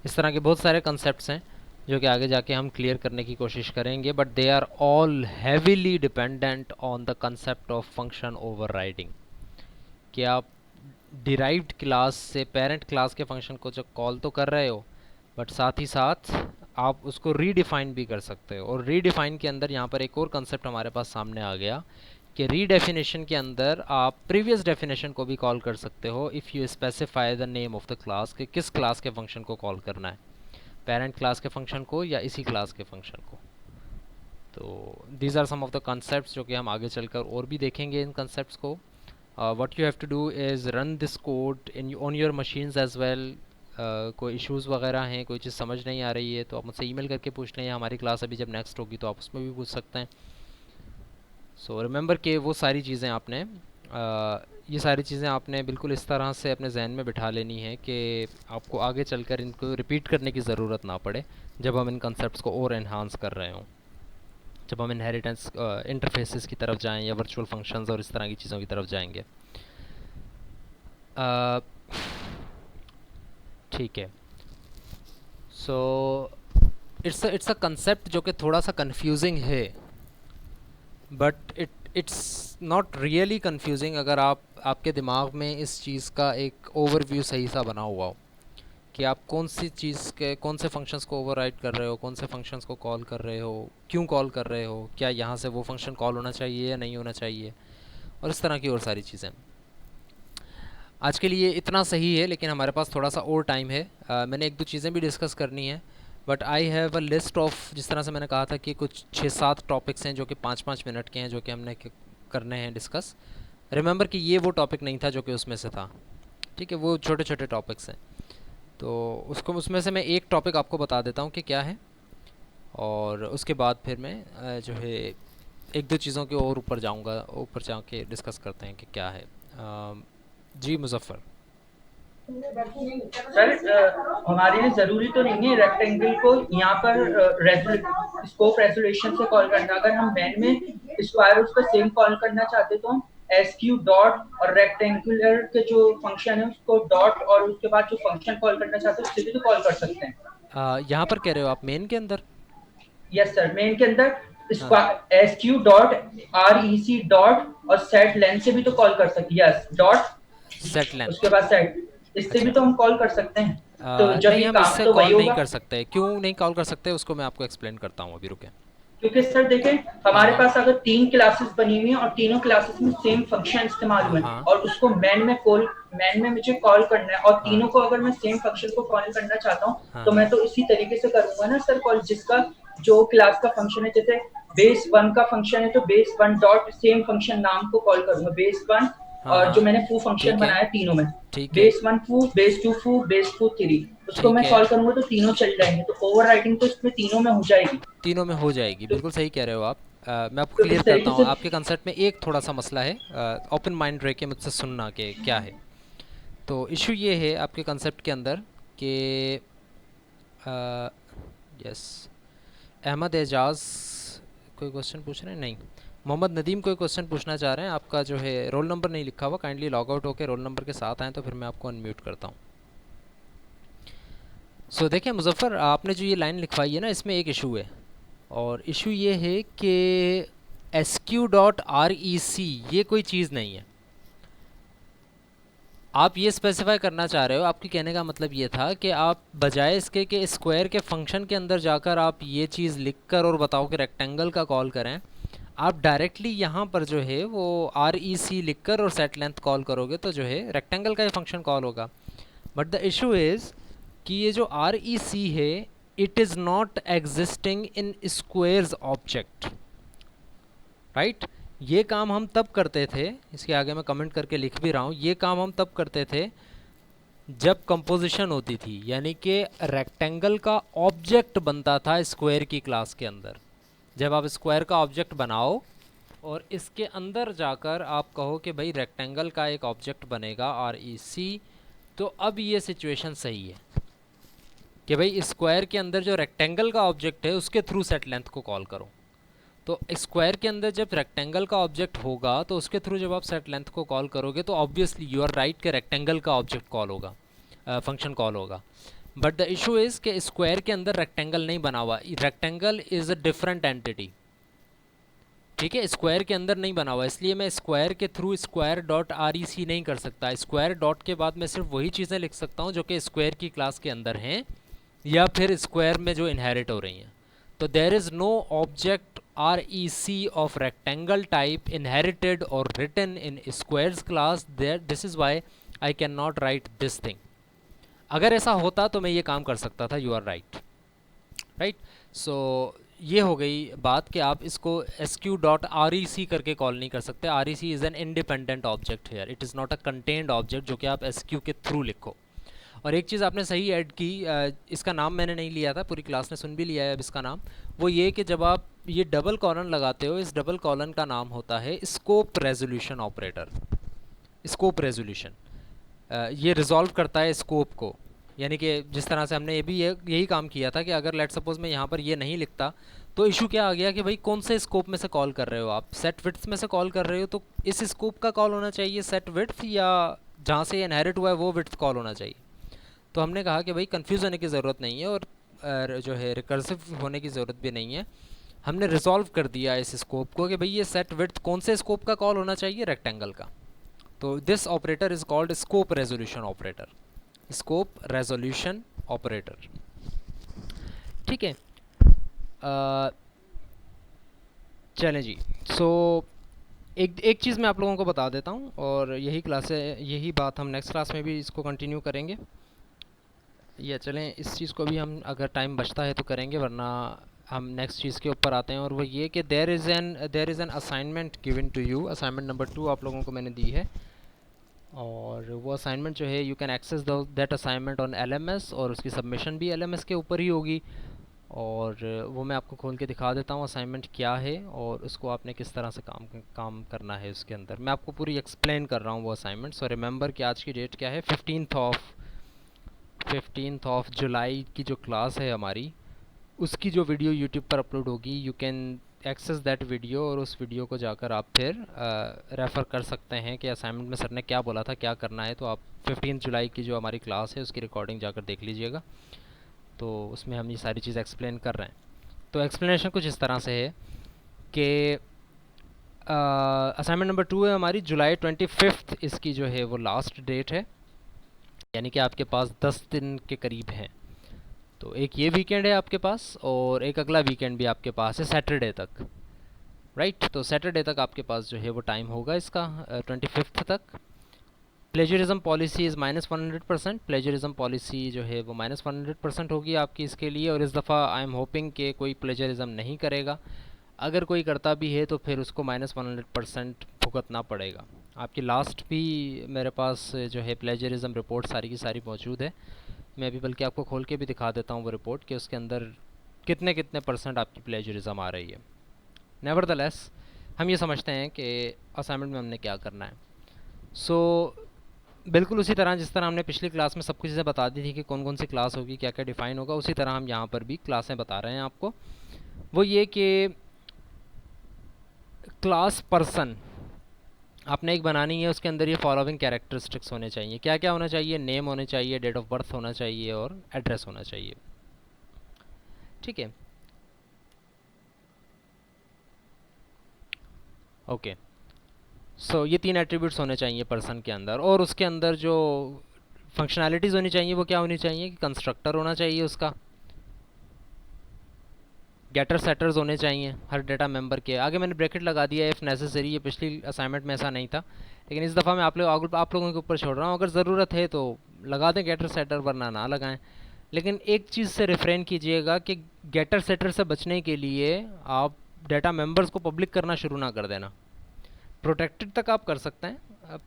इस तरह के बहुत सारे कंसेप्ट्स हैं जो कि आगे जाके हम क्लियर करने की कोशिश करेंगे, but they are all heavily dependent on the concept of function overriding. कि आप डिराइव्ड क्लास से पेरेंट क्लास के फंक्शन को जो कॉल तो कर रहे हो, बट साथ ही साथ आप उसको रीडिफाइन भी कर सकते हो। और रीडिफाइन के अंदर यहाँ पर एक और कंसेप्ट हमारे पास सामने आ गया कि रीडेफिनेशन के अंदर आप प्रीवियस डेफिनेशन को भी कॉल कर सकते हो if you specify the name of the class, कि किस क्लास के फंक्शन को कॉल करना है, पेरेंट क्लास के फंक्शन को या इसी क्लास के फंक्शन को। तो these are some of the concept जो कि हम आगे चलकर और भी देखेंगे इन कंसेप्ट को। what you have to do is run this code in on your machines as well। कोई इश्यूज़ वगैरह हैं, कोई चीज़ समझ नहीं आ रही है तो आप मुझसे ईमेल करके पूछ लें, या हमारी क्लास अभी जब नेक्स्ट होगी तो आप उसमें भी पूछ सकते हैं। सो रिमेंबर कि वो सारी चीज़ें आपने ये सारी चीज़ें आपने बिल्कुल इस तरह से अपने जहन में बिठा लेनी है कि आपको आगे चलकर इनको रिपीट करने की ज़रूरत ना पड़े जब हम इन कंसेप्ट को और एनहांस कर रहे हों, जब हम इनहेरिटेंस इंटरफेसेस की तरफ जाएं या वर्चुअल फंक्शंस और इस तरह की चीज़ों की तरफ जाएंगे। ठीक है। सो इट्स अ कंसेप्ट जो कि थोड़ा सा कंफ्यूजिंग है, but it's not really confusing अगर आपके दिमाग में इस चीज़ का एक ओवरव्यू सही सा बना हुआ हो कि आप कौन सी चीज़ के कौन से फंक्शंस को ओवरराइड कर रहे हो, कौन से फंक्शंस को कॉल कर रहे हो, क्यों कॉल कर रहे हो, क्या यहाँ से वो फंक्शन कॉल होना चाहिए या नहीं होना चाहिए, और इस तरह की और सारी चीज़ें। आज के लिए इतना सही है, लेकिन हमारे पास थोड़ा सा और टाइम है। मैंने एक दो चीज़ें भी डिस्कस करनी है, but I have a list of, जिस तरह से मैंने कहा था कि कुछ 6-7 टॉपिक्स हैं जो कि 5-5 मिनट के हैं जो कि हमने करने हैं डिस्कस। रिमेंबर कि ये वो टॉपिक नहीं था जो कि उसमें से था, ठीक है, वो छोटे छोटे टॉपिक्स हैं। तो उसको उसमें से मैं एक टॉपिक आपको बता देता हूँ कि क्या है, और उसके बाद फिर मैं जो है एक दो चीज़ों के और ऊपर जाऊँगा, ऊपर जाके डिस्कस करते हैं कि क्या है। जी मुज़फ़्फ़र। सर हमारे लिए ज़रूरी तो नहीं है रेक्टेंगल को यहाँ पर स्कोप रेजोल्यूशन से कॉल करना। अगर हम मैन में स्क्वायर उसका सेम कॉल करना चाहते तो हम एसक्यू डॉट और रेक्टेंगुलर के जो फंक्शन है उसको डॉट और उसके बाद जो फंक्शन कॉल करना चाहते हैं उससे भी तो कॉल कर सकते हैं। यहाँ पर कह रहे हो आप मेन के अंदर? यस सर, मेन के अंदर हाँ, SQ dot R E C dot और सेट लेंथ से भी तो कॉल कर सकते। यस सेट डॉट उसके लेंथ। बाद सेट, इससे भी अच्छा। तो हम कॉल कर सकते हैं। तो जब नहीं, ये हम काम इससे तो वही कॉल नहीं होगा। कर सकते। क्यों नहीं कॉल कर सकते उसको मैं आपको एक्सप्लेन करता हूँ, अभी रुके। क्योंकि सर देखें, हाँ हमारे हाँ पास अगर 3 क्लासेस बनी हुई हैं और तीनों क्लासेस में सेम फंक्शन इस्तेमाल हुए हैं हाँ और उसको मैन में मुझे कॉल करना है और हाँ तीनों को अगर मैं सेम फंक्शन को कॉल करना चाहता हूँ हाँ तो हाँ मैं तो इसी तरीके से करूंगा ना सर कॉल, जिसका जो क्लास का फंक्शन है। जैसे बेस 1 का फंक्शन है तो बेस 1 डॉट सेम फंक्शन नाम को कॉल करूंगा बेस 1। हाँ और जो हाँ। मैंने फू फंक्शन ठीक है, बनाया तीनों में, ठीक है, बेस 1 फू, बेस 2 फू, बेस 2 3, उसको ठीक मैं है। कॉल करूंगा तो तीनों चल जाएंगे। तो ओवरराइडिंग तो इसमें तीनों में हो जाएगी। तीनों में हो जाएगी, तो, बिल्कुल सही कह रहे हो आप। मैं आपको तो क्लियर इस करता तरीके हूँ। से आपके कंसेप्ट में एक थोड़ा सा मसला है, ओपन माइंड रह के मुझसे सुनना कि क्या है। तो इशू ये है आपके कंसेप्ट के अंदर कि यस, अहमद एजाज कोई क्वेश्चन पूछ रहे हैं? नहीं, मोहम्मद नदीम कोई क्वेश्चन पूछना चाह रहे हैं। आपका जो है रोल नंबर नहीं लिखा हुआ, काइंडली लॉग आउट होकर रोल नंबर के साथ आएँ तो फिर मैं आपको अनम्यूट करता हूँ। सो देखिए मुज़फ़्फ़र, आपने जो ये लाइन लिखवाई है ना, इसमें एक इशू है, और इशू ये है कि sq.rec ये कोई चीज़ नहीं है। आप ये स्पेसिफाई करना चाह रहे हो, आपके कहने का मतलब ये था कि आप बजाय इसके कि स्क्वायर के फंक्शन के अंदर जाकर आप ये चीज़ लिखकर और बताओ कि रेक्टेंगल का कॉल करें, आप डायरेक्टली यहाँ पर जो है वो आर ई सी लिख कर और सेट लेंथ कॉल करोगे तो जो है रेक्टेंगल का ये फंक्शन कॉल होगा। बट द इशू इज़ कि ये जो आर ई सी है, it is not existing in squares object, right. ये काम हम तब करते थे, इसके आगे मैं कमेंट करके लिख भी रहा हूँ, ये काम हम तब करते थे जब कंपोजिशन होती थी, यानी कि रेक्टेंगल का ऑब्जेक्ट बनता था स्क्वायर की क्लास के अंदर। जब आप स्क्वायर का ऑब्जेक्ट बनाओ और इसके अंदर जाकर आप कहो कि भाई रेक्टेंगल का एक ऑब्जेक्ट बनेगा आर ई सी, तो अब ये सिचुएशन सही है कि भाई स्क्वायर के अंदर जो रेक्टेंगल का ऑब्जेक्ट है उसके थ्रू सेट लेंथ को कॉल करो। तो स्क्वायर के अंदर जब रेक्टेंगल का ऑब्जेक्ट होगा तो उसके थ्रू जब आप सेट लेंथ को कॉल करोगे तो ऑब्वियसली यू आर राइट कि रेक्टेंगल का ऑब्जेक्ट कॉल होगा, फंक्शन कॉल होगा। बट द इशू इज़ कि स्क्वायर के अंदर रेक्टेंगल नहीं बना हुआ, rectangle is a different entity, ठीक है, स्क्वायर के अंदर नहीं बना हुआ, इसलिए मैं स्क्वायर के through square dot R E C नहीं कर सकता। स्क्वायर डॉट के बाद मैं सिर्फ वही चीज़ें लिख सकता हूँ जो कि स्क्वायर की क्लास के अंदर हैं या फिर स्क्वायर में जो इनहेरिट हो रही हैं। तो there is no object R E C of rectangle type inherited और written in squares class, there this is why I can not write this thing. अगर ऐसा होता तो मैं ये काम कर सकता था, यू आर राइट, राइट। सो ये हो गई बात कि आप इसको sq.rec करके कॉल नहीं कर सकते। rec is an independent object here, it is not a contained object जो कि आप sq के थ्रू लिखो। और एक चीज़ आपने सही ऐड की, इसका नाम मैंने नहीं लिया था, पूरी क्लास ने सुन भी लिया है अब इसका नाम, वो ये कि जब आप ये डबल कॉलन लगाते हो, इस डबल कॉलन का नाम होता है scope resolution operator. Scope resolution ये रिजॉल्व करता है स्कोप को, यानी कि जिस तरह से हमने ये भी यही काम किया था कि अगर लेट सपोज मैं यहाँ पर ये नहीं लिखता तो इशू क्या आ गया कि भाई कौन से स्कोप में से कॉल कर रहे हो आप, सेट विड्थ में से कॉल कर रहे हो तो इस स्कोप का कॉल होना चाहिए सेट विड्थ, या जहाँ से इनहेरिट हुआ है वो विड्थ कॉल होना चाहिए। तो हमने कहा कि भाई कंफ्यूज होने की ज़रूरत नहीं है और जो है रिकर्सिव होने की ज़रूरत भी नहीं है। हमने रिजॉल्व कर दिया इस स्कोप को कि भाई ये सेट विड्थ कौन से स्कोप का कॉल होना चाहिए, रेक्टेंगल का। तो this operator is called scope resolution operator, scope resolution operator, ठीक है। चलें जी। सो एक चीज़ मैं आप लोगों को बता देता हूँ और यही बात हम नेक्स्ट क्लास में भी इसको कंटिन्यू करेंगे, या चलें इस चीज़ को भी हम अगर टाइम बचता है तो करेंगे, वरना हम नेक्स्ट चीज़ के ऊपर आते हैं। और वो ये कि there is an assignment given to you, assignment number 2 आप लोगों को मैंने दी है, और वो असाइनमेंट जो है you can access that assignment on LMS, और उसकी सबमिशन भी LMS के ऊपर ही होगी। और वो मैं आपको खोल के दिखा देता हूँ असाइनमेंट क्या है और उसको आपने किस तरह से काम करना है उसके अंदर। मैं आपको पूरी एक्सप्लेन कर रहा हूँ वो असाइनमेंट। सो रिमेंबर कि आज की डेट क्या है, 15th ऑफ जुलाई की जो क्लास है हमारी, उसकी जो वीडियो यूट्यूब पर अपलोड होगी, you can access that video, और उस वीडियो को जाकर आप फिर रेफ़र कर सकते हैं कि असाइनमेंट में सर ने क्या बोला था, क्या करना है। तो आप 15 जुलाई की जो हमारी क्लास है उसकी रिकॉर्डिंग जाकर देख लीजिएगा, तो उसमें हम ये सारी चीज़ एक्सप्लेन कर रहे हैं। तो एक्सप्लेनेशन कुछ इस तरह से है कि असाइनमेंट नंबर 2 है हमारी, जुलाई 25 इसकी जो है वो लास्ट डेट है, यानी कि आपके पास 10 दिन के करीब हैं। तो एक ये वीकेंड है आपके पास और एक अगला वीकेंड भी आपके पास है सैटरडे तक, राइट। तो सैटरडे तक आपके पास जो है वो टाइम होगा इसका, 25 तक। Plagiarism policy is -100%, plagiarism policy जो है वो -100% होगी आपकी इसके लिए। और इस दफ़ा आई एम होपिंग कि कोई प्लेजरिज्म नहीं करेगा, अगर कोई करता भी है तो फिर उसको -100% भुगतना पड़ेगा। आपकी लास्ट भी मेरे पास जो है प्लेजरिज्म रिपोर्ट सारी की सारी मौजूद है, मैं अभी बल्कि आपको खोल के भी दिखा देता हूँ वो रिपोर्ट कि उसके अंदर कितने कितने % आपकी प्लेजरिज्म आ रही है। नेवरदलेस हम ये समझते हैं कि असाइनमेंट में हमने क्या करना है। सो बिल्कुल उसी तरह जिस तरह हमने पिछली क्लास में सब कुछ चीज़ें बता दी थी कि कौन कौन सी क्लास होगी, क्या क्या डिफ़ाइन होगा, उसी तरह हम यहाँ पर भी क्लासें बता रहे हैं आपको। वो ये कि क्लास पर्सन आपने एक बनानी है, उसके अंदर ये फॉलोइंग कैरेक्टरिस्टिक्स होने चाहिए। क्या क्या होना चाहिए, नेम होने चाहिए, डेट ऑफ बर्थ होना चाहिए और एड्रेस होना चाहिए, ठीक है। ओके, सो ये 3 एट्रीब्यूट्स होने चाहिए पर्सन के अंदर, और उसके अंदर जो फंक्शनैलिटीज़ होनी चाहिए वो क्या होनी चाहिए कि कंस्ट्रक्टर होना चाहिए उसका, गेटर सेटर्स होने चाहिए हर डेटा मेंबर के आगे। मैंने ब्रैकेट लगा दिया इफ़ नेसेसरी, ये पिछली असाइनमेंट में ऐसा नहीं था, लेकिन इस दफ़ा मैं आप लोगों के ऊपर छोड़ रहा हूँ, अगर ज़रूरत है तो लगा दें गेटर सेटर, वरना ना लगाएं। लेकिन एक चीज़ से रिफ्रेन कीजिएगा कि गेटर सेटर से बचने के लिए आप डेटा मेंबर्स को पब्लिक करना शुरू ना कर देना। प्रोटेक्टेड तक आप कर सकते हैं,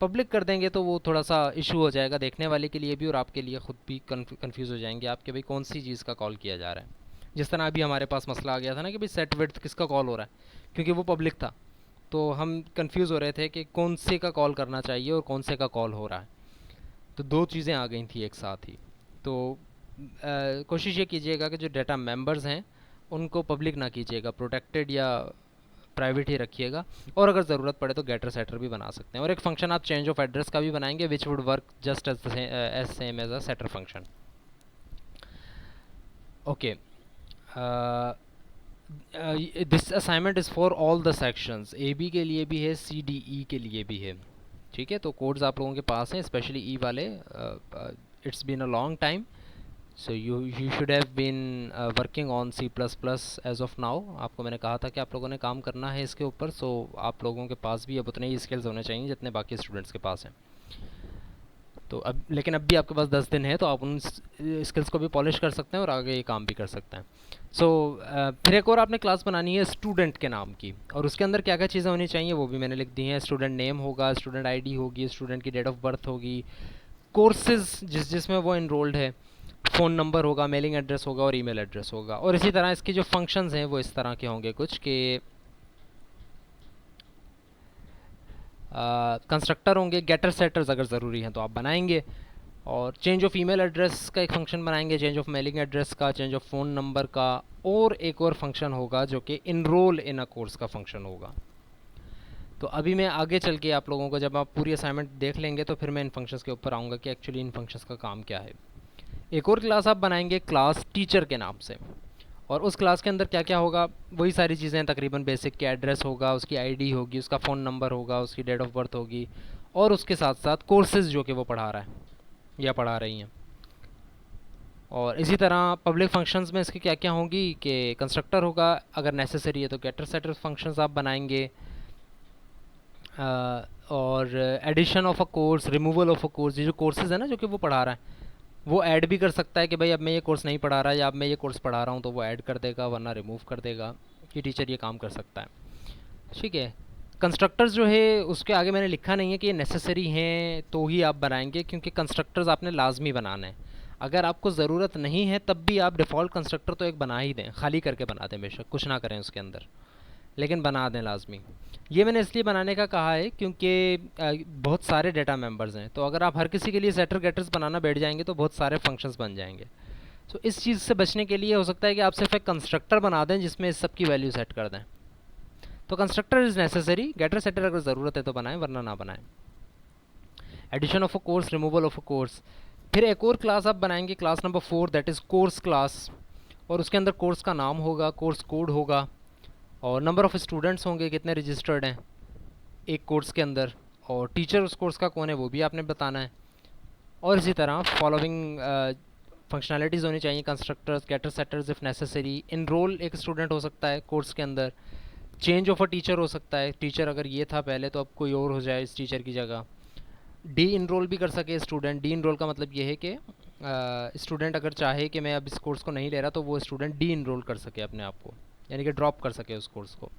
पब्लिक कर देंगे तो वो थोड़ा सा इशू हो जाएगा देखने वाले के लिए भी, और आपके लिए ख़ुद भी कन्फ्यूज़ हो जाएंगे आपके भाई कौन सी चीज़ का कॉल किया जा रहा है। जिस तरह अभी हमारे पास मसला आ गया था ना कि भाई सेट विड्थ किसका कॉल हो रहा है, क्योंकि वो पब्लिक था तो हम कंफ्यूज हो रहे थे कि कौन से का कॉल करना चाहिए और कौन से का कॉल हो रहा है। तो दो चीज़ें आ गई थी एक साथ ही। तो कोशिश ये कीजिएगा कि जो डेटा मेंबर्स हैं उनको पब्लिक ना कीजिएगा, प्रोटेक्टेड या प्राइवेट ही रखिएगा, और अगर ज़रूरत पड़े तो गेटर सेटर भी बना सकते हैं। और एक फ़ंक्शन आप चेंज ऑफ एड्रेस का भी बनाएंगे which would work just as same as a setter function. Okay, this assignment is for all the sections, A B के लिए भी है, सी डी ई के लिए भी है। ठीक है, तो कोड्स आप लोगों के पास हैं, स्पेशली ई वाले। It's been a long time, so you should have been working on C plus plus as of now. आपको मैंने कहा था कि आप लोगों ने काम करना है इसके ऊपर, सो आप लोगों के पास भी अब उतने ही स्किल्स होने चाहिए जितने बाकी स्टूडेंट्स के पास हैं। तो अब लेकिन अब भी आपके पास 10 दिन है, तो आप उन स्किल्स को भी पॉलिश कर सकते हैं और आगे ये काम भी कर सकते हैं। सो फिर एक और आपने क्लास बनानी है स्टूडेंट के नाम की, और उसके अंदर क्या क्या चीज़ें होनी चाहिए वो भी मैंने लिख दी हैं। स्टूडेंट नेम होगा, स्टूडेंट आईडी होगी, स्टूडेंट की डेट ऑफ बर्थ होगी, कोर्सेज जिसमें वो इनरोल्ड है, फ़ोन नंबर होगा, मेलिंग एड्रेस होगा और ईमेल एड्रेस होगा। और इसी तरह इसके जो फंक्शंस हैं वो इस तरह के होंगे कुछ कि कंस्ट्रक्टर होंगे, गेटर सेटर्स अगर ज़रूरी हैं तो आप बनाएंगे, और चेंज ऑफ ईमेल एड्रेस का एक फ़ंक्शन बनाएंगे, चेंज ऑफ मेलिंग एड्रेस का, चेंज ऑफ फ़ोन नंबर का, और एक और फंक्शन होगा जो कि इनरोल इन अ कोर्स का फंक्शन होगा। तो अभी मैं आगे चल के आप लोगों को, जब आप पूरी असाइनमेंट देख लेंगे तो फिर मैं इन फंक्शंस के ऊपर आऊँगा कि एक्चुअली इन फंक्शंस का काम क्या है। एक और क्लास आप बनाएंगे क्लास टीचर के नाम से, और उस क्लास के अंदर क्या क्या होगा, वही सारी चीज़ें तकरीबन बेसिक के, एड्रेस होगा, उसकी आईडी होगी, उसका फ़ोन नंबर होगा, उसकी डेट ऑफ बर्थ होगी, और उसके साथ साथ कोर्सेज़ जो कि वो पढ़ा रहा है या पढ़ा रही हैं। और इसी तरह पब्लिक फंक्शंस में इसकी क्या क्या होंगी कि कंस्ट्रक्टर होगा, अगर नेसेसरी है तो गेटर सेटर फंक्शंस आप बनाएंगे, और addition of a course, removal of a course, ये जो कोर्सेज है ना जो कि वो पढ़ा रहा है, वो ऐड भी कर सकता है कि भाई अब मैं ये कोर्स नहीं पढ़ा रहा या अब मैं ये कोर्स पढ़ा रहा हूँ, तो वो ऐड कर देगा, वरना रिमूव कर देगा। कि टीचर ये काम कर सकता है। ठीक है, कंस्ट्रक्टर्स जो है उसके आगे मैंने लिखा नहीं है कि ये नेसेसरी हैं तो ही आप बनाएंगे, क्योंकि कंस्ट्रक्टर्स आपने लाजमी बनाना है। अगर आपको ज़रूरत नहीं है तब भी आप डिफ़ॉल्ट कंस्ट्रक्टर तो एक बना ही दें, खाली करके बना दें, बेशक कुछ ना करें उसके अंदर, लेकिन बना दें लाजमी। ये मैंने इसलिए बनाने का कहा है क्योंकि बहुत सारे डेटा मेंबर्स हैं, तो अगर आप हर किसी के लिए सेटर गेटर्स बनाना बैठ जाएंगे तो बहुत सारे फंक्शंस बन जाएंगे। तो इस चीज़ से बचने के लिए हो सकता है कि आप सिर्फ एक कंस्ट्रक्टर बना दें जिसमें इस सब की वैल्यू सेट कर दें। तो constructor is necessary, getter setter अगर ज़रूरत है तो बनाएं, वरना ना बनाएं। Addition of a course, removal of a course. फिर एक और क्लास आप बनाएंगे, class number 4, that is course class, और उसके अंदर कोर्स का नाम होगा, कोर्स कोड होगा, और नंबर ऑफ़ स्टूडेंट्स होंगे, कितने रजिस्टर्ड हैं एक कोर्स के अंदर, और टीचर उस कोर्स का कौन है वो भी आपने बताना है। और इसी तरह फॉलोइंग फंक्शनैलिटीज़ होनी चाहिए, constructors, getter setters if necessary, enroll एक स्टूडेंट हो सकता है कोर्स के अंदर, चेंज ऑफ अ टीचर हो सकता है, टीचर अगर ये था पहले तो अब कोई और हो जाए इस टीचर की जगह, डी इनरोल भी कर सके स्टूडेंट। डी इनरोल का मतलब ये है कि स्टूडेंट अगर चाहे कि मैं अब इस कोर्स को नहीं ले रहा तो वो स्टूडेंट डी इनरोल कर सके अपने आप को, यानी कि ड्रॉप कर सके उस कोर्स को।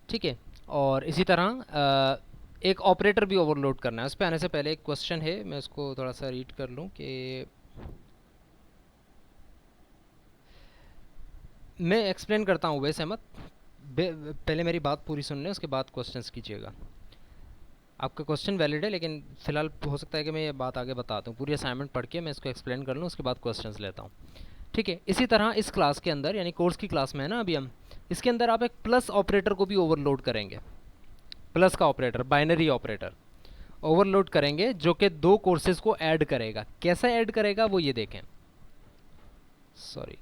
ठीक है, और इसी तरह एक ऑपरेटर भी ओवरलोड करना है। उस पर आने से पहले एक क्वेश्चन है, मैं उसको थोड़ा सा रीड कर लूँ कि मैं एक्सप्लेन करता हूँ वैसे मत, पहले मेरी बात पूरी सुन लें उसके बाद क्वेश्चंस कीजिएगा। आपका क्वेश्चन वैलिड है, लेकिन फ़िलहाल हो सकता है कि मैं ये बात आगे बता दूँ, पूरी असाइनमेंट पढ़ के मैं इसको एक्सप्लेन कर लूँ, उसके बाद क्वेश्चंस लेता हूँ। ठीक है, इसी तरह इस क्लास के अंदर, यानी कोर्स की क्लास में है ना अभी हम, इसके अंदर आप एक प्लस ऑपरेटर को भी ओवरलोड करेंगे। प्लस का ऑपरेटर, बाइनरी ऑपरेटर ओवरलोड करेंगे जो कि दो कोर्सेज को ऐड करेगा। कैसा ऐड करेगा वो ये देखें, सॉरी,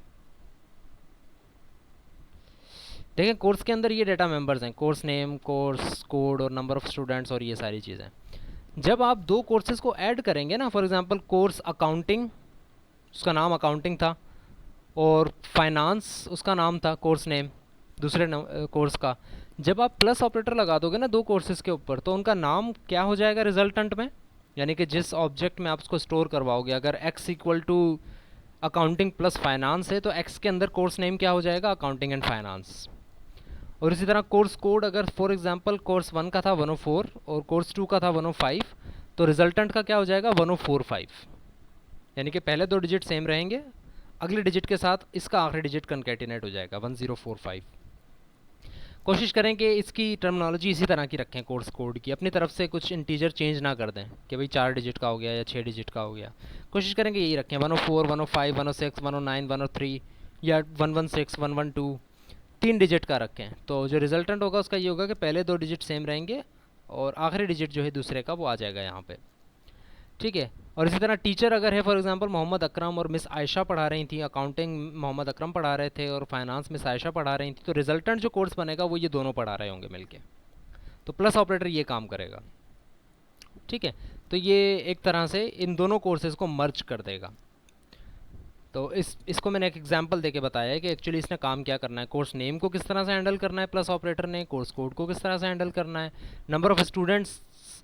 देखें कोर्स के अंदर ये डेटा मेंबर्स हैं, कोर्स नेम, कोर्स कोड और नंबर ऑफ़ स्टूडेंट्स और ये सारी चीज़ें। जब आप दो कोर्सेज को ऐड करेंगे ना, फॉर एग्जांपल कोर्स अकाउंटिंग, उसका नाम अकाउंटिंग था, और फाइनेंस उसका नाम था, कोर्स नेम दूसरे कोर्स का, जब आप प्लस ऑपरेटर लगा दोगे ना दो कोर्सेज के ऊपर, तो उनका नाम क्या हो जाएगा रिजल्टेंट में, यानी कि जिस ऑब्जेक्ट में आप उसको स्टोर करवाओगे, अगर x equal to accounting plus finance है तो x के अंदर कोर्स नेम क्या हो जाएगा, अकाउंटिंग एंड फाइनेंस। और इसी तरह कोर्स कोड, अगर फॉर एग्जांपल कोर्स 1 का था 104 और कोर्स 2 का था 105, तो रिजल्टेंट का क्या हो जाएगा 1045, यानी कि पहले दो डिजिट सेम रहेंगे, अगले डिजिट के साथ इसका आखिरी डिजिट कंकैटिनेट हो जाएगा 1045। कोशिश करें कि इसकी टर्मिनोलॉजी इसी तरह की रखें, कोर्स कोड की, अपनी तरफ से कुछ इंटीजर चेंज ना कर दें कि भाई 4 डिजिट का हो गया या 6 डिजिट का हो गया। कोशिश करें कि यही रखें 104, 105, 106, 109, 103 या 116, 112, 3 डिजिट का रखें। तो जो रिजल्टेंट होगा उसका ये होगा कि पहले दो डिजिट सेम रहेंगे और आखिरी डिजिट जो है दूसरे का वो आ जाएगा यहाँ पे। ठीक है, और इसी तरह टीचर अगर है, फॉर एग्जांपल मोहम्मद अकरम और मिस आयशा पढ़ा रही थी, अकाउंटिंग मोहम्मद अकरम पढ़ा रहे थे और फाइनेंस मिस आयशा पढ़ा रही थी, तो रिजल्टेंट जो कोर्स बनेगा वो ये दोनों पढ़ा रहे होंगे मिलके, तो प्लस ऑपरेटर ये काम करेगा। ठीक है, तो ये एक तरह से इन दोनों कोर्सेज को मर्ज कर देगा। तो इसको मैंने एक एग्जांपल देके बताया है कि एक्चुअली इसने काम क्या करना है, कोर्स नेम को किस तरह से हैंडल करना है प्लस ऑपरेटर ने, कोर्स कोड को किस तरह से हैंडल करना है, नंबर ऑफ़ स्टूडेंट्स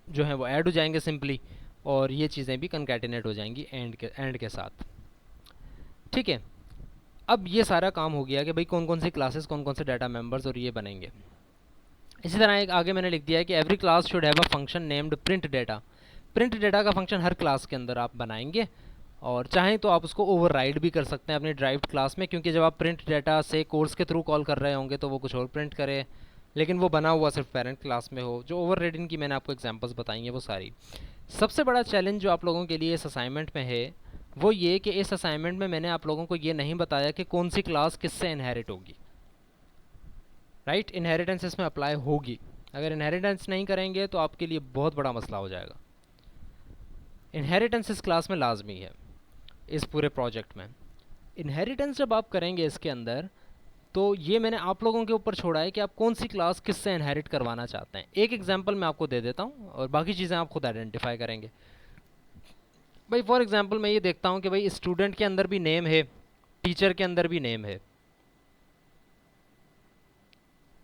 जो है वो ऐड हो जाएंगे सिंपली, और ये चीज़ें भी कंकैटिनेट हो जाएंगी एंड के साथ। ठीक है, अब ये सारा काम हो गया कि भाई कौन कौन सी क्लासेस, कौन कौन से डाटा मेंबर्स और ये बनेंगे। इसी तरह एक आगे मैंने लिख दिया है कि every class should have a function named print data. Print data का फंक्शन हर क्लास के अंदर आप बनाएंगे, और चाहें तो आप उसको ओवरराइड भी कर सकते हैं अपनी ड्राइव्ड क्लास में, क्योंकि जब आप प्रिंट डेटा से कोर्स के थ्रू कॉल कर रहे होंगे तो वो कुछ और प्रिंट करे, लेकिन वो बना हुआ सिर्फ पेरेंट क्लास में हो। जो ओवरराइडिंग की मैंने आपको एग्जांपल्स बताई हैं वो सारी। सबसे बड़ा चैलेंज जो आप लोगों के लिए इस असाइनमेंट में है वो ये कि इस असाइनमेंट में मैंने आप लोगों को ये नहीं बताया कि कौन सी क्लास किससे इनहेरिट होगी। राइट, इनहेरिटेंस इसमें अप्लाई होगी। अगर इनहेरिटेंस नहीं करेंगे तो आपके लिए बहुत बड़ा मसला हो जाएगा। इनहेरिटेंस इस क्लास में लाजमी है इस पूरे प्रोजेक्ट में। इनहेरिटेंस जब आप करेंगे इसके अंदर, तो ये मैंने आप लोगों के ऊपर छोड़ा है कि आप कौन सी क्लास किससे इनहेरिट करवाना चाहते हैं। एक एग्जांपल मैं आपको दे देता हूँ और बाकी चीज़ें आप खुद आइडेंटिफाई करेंगे। भाई फॉर एग्जांपल मैं ये देखता हूँ कि भाई स्टूडेंट के अंदर भी नेम है, टीचर के अंदर भी नेम है,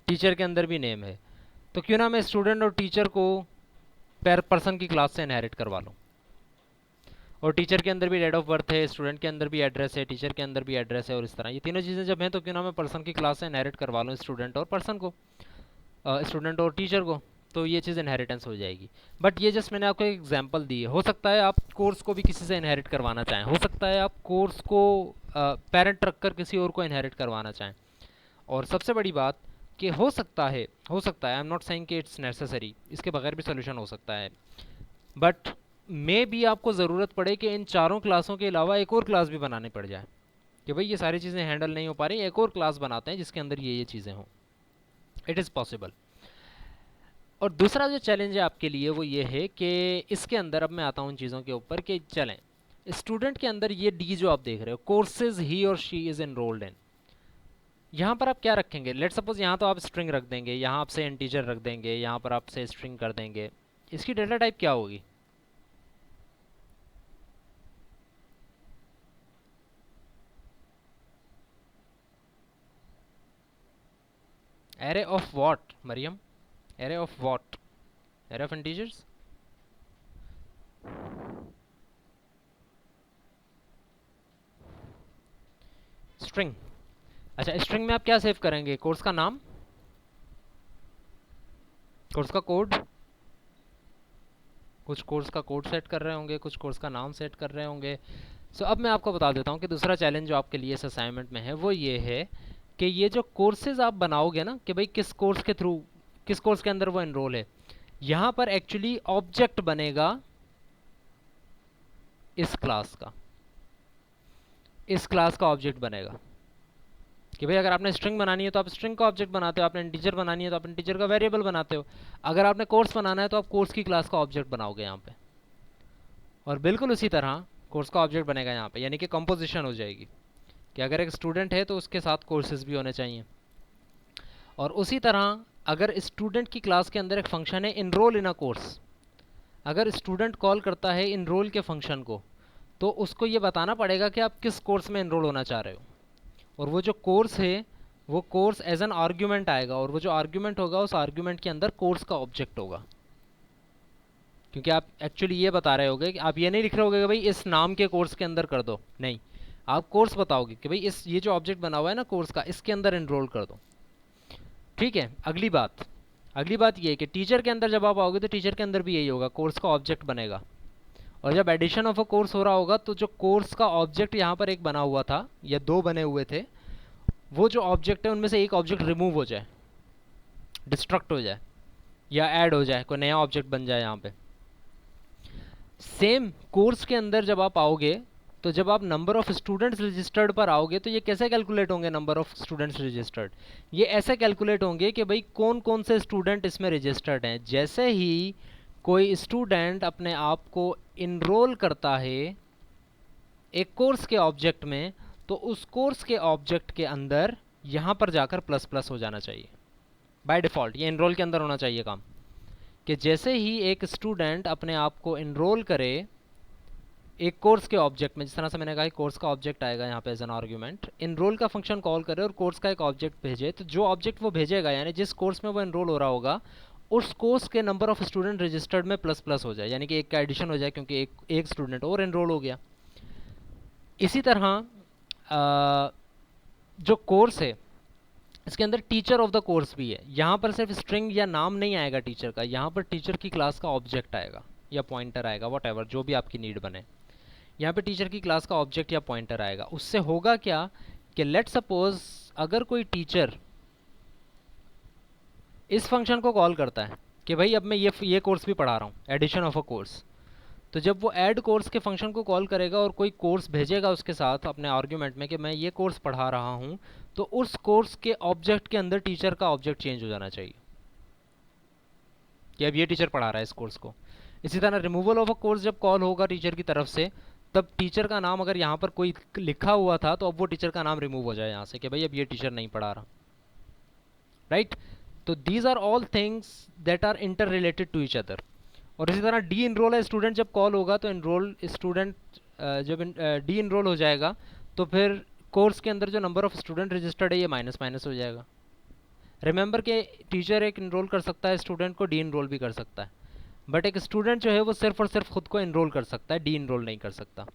टीचर के अंदर भी नेम है, तो क्यों ना मैं स्टूडेंट और टीचर को पर पर्सन की क्लास से इनहेरिट करवा लूँ। और टीचर के अंदर भी डेट ऑफ बर्थ है, स्टूडेंट के अंदर भी एड्रेस है, टीचर के अंदर भी एड्रेस है, और इस तरह ये तीनों चीज़ें जब हैं तो क्यों ना मैं पर्सन की क्लास से इनहेरिट करवा लूँ स्टूडेंट और पर्सन को, स्टूडेंट और टीचर को, तो ये चीज़ इनहेरिटेंस हो जाएगी। बट ये जस्ट मैंने आपको एक एग्जांपल दी है। हो सकता है आप कोर्स को भी किसी से इनहेरिट करवाना चाहें, हो सकता है आप कोर्स को पेरेंट रखकर किसी और को इनहेरिट करवाना चाहें, और सबसे बड़ी बात कि हो सकता है आई एम नॉट सेइंग कि इट्स नेसेसरी, इसके बगैर भी सोल्यूशन हो सकता है, बट मे भी आपको ज़रूरत पड़े कि इन चारों क्लासों के अलावा एक और क्लास भी बनानी पड़ जाए कि भाई ये सारी चीज़ें हैंडल नहीं हो पा रही, एक और क्लास बनाते हैं जिसके अंदर ये चीज़ें हों। It is possible. और दूसरा जो चैलेंज है आपके लिए वो ये है कि इसके अंदर, अब मैं आता हूँ उन चीज़ों के ऊपर कि चलें, स्टूडेंट के अंदर ये डी जो आप देख रहे हो, कोर्सेज ही और शी इज़ एनरोल्ड इन, यहाँ पर आप क्या रखेंगे। लेट सपोज यहाँ तो आप स्ट्रिंग रख देंगे, यहाँ आपसे इंटीजर रख देंगे, यहाँ पर आपसे स्ट्रिंग कर देंगे, इसकी डेटा टाइप क्या होगी। Array of what Maryam, array of what, array of integers. String, अच्छा स्ट्रिंग में आप क्या सेव करेंगे, कोर्स का नाम, कोर्स का कोड, कुछ कोर्स का कोड सेट कर रहे होंगे, कुछ कोर्स का नाम सेट कर रहे होंगे। सो अब मैं आपको बता देता हूँ कि दूसरा चैलेंज जो आपके लिए इस असाइनमेंट में है वो ये है कि ये जो कोर्सेज आप बनाओगे ना कि भाई किस कोर्स के थ्रू, किस कोर्स के अंदर वो एनरोल है, यहाँ पर एक्चुअली ऑब्जेक्ट बनेगा इस क्लास का, इस क्लास का ऑब्जेक्ट बनेगा कि भाई अगर आपने स्ट्रिंग बनानी है तो आप स्ट्रिंग का ऑब्जेक्ट बनाते हो, आपने इंटीजर बनानी है तो आप इंटीजर का वेरिएबल बनाते हो, अगर आपने कोर्स बनाना है तो आप कोर्स की क्लास का ऑब्जेक्ट बनाओगे यहाँ पे, और बिल्कुल उसी तरह कोर्स का ऑब्जेक्ट बनेगा यहाँ पे, यानी कि कंपोजिशन हो जाएगी कि अगर एक स्टूडेंट है तो उसके साथ कोर्सेज भी होने चाहिए। और उसी तरह अगर स्टूडेंट की क्लास के अंदर एक फंक्शन है इनरोल इन अ कोर्स, अगर स्टूडेंट कॉल करता है इनरोल के फंक्शन को, तो उसको ये बताना पड़ेगा कि आप किस कोर्स में इनरोल होना चाह रहे हो, और वो जो कोर्स है वो कोर्स एज एन आर्ग्यूमेंट आएगा, और वो जो आर्ग्यूमेंट होगा उस आर्ग्यूमेंट के अंदर कोर्स का ऑब्जेक्ट होगा। क्योंकि आप एक्चुअली ये बता रहे होगे कि आप ये नहीं लिख रहे होगे कि भाई इस नाम के कोर्स के अंदर कर दो, नहीं, आप कोर्स बताओगे कि भाई इस ये जो ऑब्जेक्ट बना हुआ है ना कोर्स का, इसके अंदर इनरोल कर दो। ठीक है, अगली बात ये है कि टीचर के अंदर जब आप आओगे तो टीचर के अंदर भी यही होगा, कोर्स का ऑब्जेक्ट बनेगा, और जब एडिशन ऑफ अ कोर्स हो रहा होगा तो जो कोर्स का ऑब्जेक्ट यहाँ पर एक बना हुआ था या दो बने हुए थे, वो जो ऑब्जेक्ट है उनमें से एक ऑब्जेक्ट रिमूव हो जाए, डिस्ट्रक्ट हो जाए या ऐड हो जाए, कोई नया ऑब्जेक्ट बन जाए यहाँ पे। सेम कोर्स के अंदर जब आप आओगे तो जब आप नंबर ऑफ़ स्टूडेंट्स रजिस्टर्ड पर आओगे तो ये कैसे कैलकुलेट होंगे, नंबर ऑफ़ स्टूडेंट्स रजिस्टर्ड, ये ऐसे कैलकुलेट होंगे कि भाई कौन कौन से स्टूडेंट इसमें रजिस्टर्ड हैं। जैसे ही कोई स्टूडेंट अपने आप को इनरोल करता है एक कोर्स के ऑब्जेक्ट में, तो उस कोर्स के ऑब्जेक्ट के अंदर यहाँ पर जाकर प्लस प्लस हो जाना चाहिए बाय डिफ़ॉल्ट। ये इनरोल के अंदर होना चाहिए काम, कि जैसे ही एक स्टूडेंट अपने आप को इनरोल करे एक कोर्स के ऑब्जेक्ट में, जिस तरह से मैंने कहा कोर्स का ऑब्जेक्ट आएगा यहाँ पे एज एन आर्ग्यूमेंट, इनरोल का फंक्शन कॉल करे और कोर्स का एक ऑब्जेक्ट भेजे, तो जो ऑब्जेक्ट वो भेजेगा यानी जिस कोर्स में वो इनरोल हो रहा होगा उस कोर्स के नंबर ऑफ स्टूडेंट रजिस्टर्ड में प्लस प्लस हो जाए, यानी कि एक का एडिशन हो जाए क्योंकि एक स्टूडेंट और इनरोल हो गया। इसी तरह जो कोर्स है इसके अंदर टीचर ऑफ द कोर्स भी है। यहाँ पर सिर्फ स्ट्रिंग या नाम नहीं आएगा टीचर का, यहाँ पर टीचर की क्लास का ऑब्जेक्ट आएगा या पॉइंटर आएगा, वॉट एवर जो भी आपकी नीड बने। यहाँ पे टीचर की क्लास का ऑब्जेक्ट या पॉइंटर आएगा। उससे होगा क्या कि लेट सपोज अगर कोई टीचर इस फंक्शन को कॉल करता है कि भाई अब मैं ये कोर्स भी पढ़ा रहा हूँ, एडिशन ऑफ अ कोर्स, तो जब वो ऐड कोर्स के फंक्शन को कॉल करेगा और कोई कोर्स भेजेगा उसके साथ अपने आर्ग्यूमेंट में कि मैं ये कोर्स पढ़ा रहा हूँ, तो उस कोर्स के ऑब्जेक्ट के अंदर टीचर का ऑब्जेक्ट चेंज हो जाना चाहिए कि अब ये टीचर पढ़ा रहा है इस कोर्स को। इसी तरह रिमूवल ऑफ अ कोर्स जब कॉल होगा टीचर की तरफ से, तब टीचर का नाम अगर यहाँ पर कोई लिखा हुआ था तो अब वो टीचर का नाम रिमूव हो जाए यहाँ से कि भाई अब ये टीचर नहीं पढ़ा रहा, राइट। तो these are all things that are inter related to each other. और इसी तरह डी इनरोल है स्टूडेंट जब कॉल होगा तो इनरोल स्टूडेंट जब डी इनरोल हो जाएगा तो फिर कोर्स के अंदर जो नंबर ऑफ स्टूडेंट रजिस्टर्ड है ये माइनस माइनस हो जाएगा। रिमेंबर के टीचर एक इनरोल कर सकता है स्टूडेंट को, डी इनरोल भी कर सकता है, बट एक स्टूडेंट जो है वो सिर्फ और सिर्फ खुद को इनरोल कर सकता है, डी इनरोल नहीं कर सकता।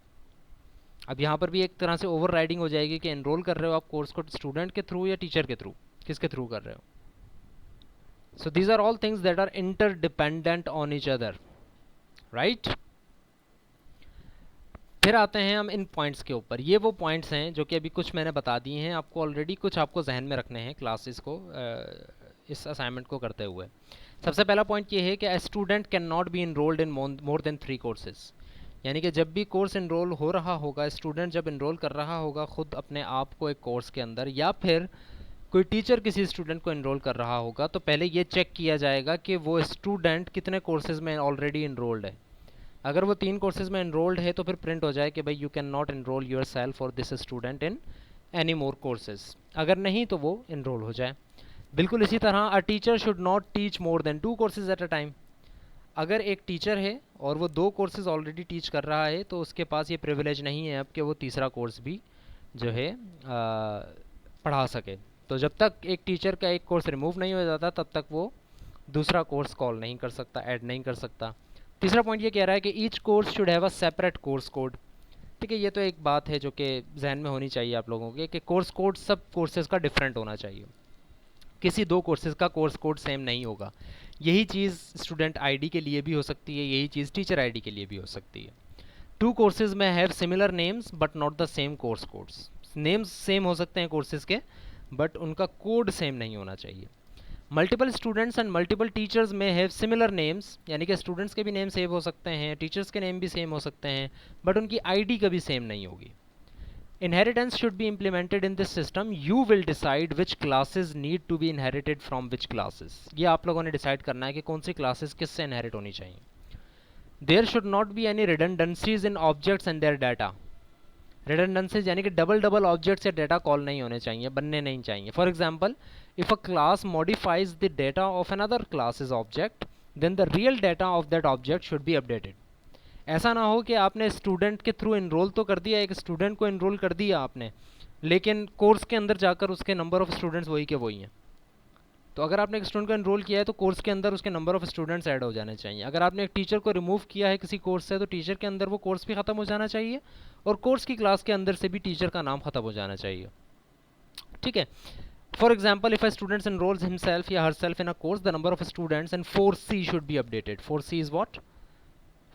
अब यहाँ पर भी एक तरह से ओवर राइडिंग हो जाएगी कि इनरोल कर रहे हो आप कोर्स को स्टूडेंट के थ्रू या टीचर के थ्रू, किसके थ्रू कर रहे हो। So these are all things that are interdependent on each other, right? फिर आते हैं हम इन पॉइंट्स के ऊपर। ये वो पॉइंट्स हैं जो कि अभी कुछ मैंने बता दिए हैं आपको ऑलरेडी, कुछ आपको जहन में रखने हैं क्लासेस को इस असाइनमेंट को करते हुए। सबसे पहला पॉइंट ये है कि a student can not be enrolled in more than 3 courses, यानी कि जब भी कोर्स इनरोल हो रहा होगा, स्टूडेंट जब इनरोल कर रहा होगा खुद अपने आप को एक कोर्स के अंदर, या फिर कोई टीचर किसी स्टूडेंट को इनरोल कर रहा होगा, तो पहले ये चेक किया जाएगा कि वो स्टूडेंट कितने कोर्सेज में ऑलरेडी इनरोल्ड है। अगर वो 3 कोर्सेज में इनरोल्ड है तो फिर प्रिंट हो जाए कि भाई you can not enrol yourself और this student in any more courses. अगर नहीं तो वो इनरोल हो जाए। बिल्कुल इसी तरह a teacher should not teach more than 2 courses at a time. अगर एक टीचर है और वो 2 कोर्सेज ऑलरेडी टीच कर रहा है तो उसके पास ये प्रिविलेज नहीं है अब कि वो तीसरा कोर्स भी जो है पढ़ा सके। तो जब तक एक टीचर का एक कोर्स रिमूव नहीं हो जाता तब तक वो दूसरा कोर्स कॉल नहीं कर सकता, ऐड नहीं कर सकता। तीसरा पॉइंट ये कह रहा है कि each course should have a separate course code. ठीक है, ये तो एक बात है जो कि जहन में होनी चाहिए आप लोगों के कि कोर्स कोड सब कोर्सेज का डिफरेंट होना चाहिए। किसी 2 कोर्सेज का कोर्स कोड सेम नहीं होगा। यही चीज़ स्टूडेंट आईडी के लिए भी हो सकती है, यही चीज़ टीचर आईडी के लिए भी हो सकती है। 2 कोर्सेज में have similar names but not the same course codes. Names same हो सकते हैं कोर्सेज के बट उनका कोड सेम नहीं होना चाहिए। Multiple students and multiple teachers में हैव सिमिलर नेम्स, यानी कि स्टूडेंट्स के भी नेम सेम हो सकते हैं, टीचर्स के नेम भी सेम हो सकते हैं, बट उनकी आईडी कभी सेम नहीं होगी। Inheritance should be implemented in this system. You will decide which classes need to be inherited from which classes. ये आप लोगों ने डिसाइड करना है कि कौन सी क्लासेस किससे इनहेरिट होनी चाहिए। There should not be any redundancies in objects and their data. Redundancies यानी कि डबल डबल ऑब्जेक्ट्स या डेटा कॉल नहीं होने चाहिए, बनने नहीं चाहिए। For example, if a class modifies the data of another classes object then the real data of that object should be updated. ऐसा ना हो कि आपने स्टूडेंट के थ्रू इनरोल तो कर दिया, एक स्टूडेंट को इनरोल कर दिया आपने, लेकिन कोर्स के अंदर जाकर उसके नंबर ऑफ स्टूडेंट्स वही के वही हैं। तो अगर आपने एक स्टूडेंट को इनरोल किया है तो कोर्स के अंदर उसके नंबर ऑफ स्टूडेंट्स ऐड हो जाने चाहिए। अगर आपने एक टीचर को रिमूव किया है किसी कोर्स से तो टीचर के अंदर वो कोर्स भी ख़त्म हो जाना चाहिए और कोर्स की क्लास के अंदर से भी टीचर का नाम ख़त्म हो जाना चाहिए। ठीक है, for example, if a student enrols himself या herself in a course the number of students and 4C should be updated. 4C is what?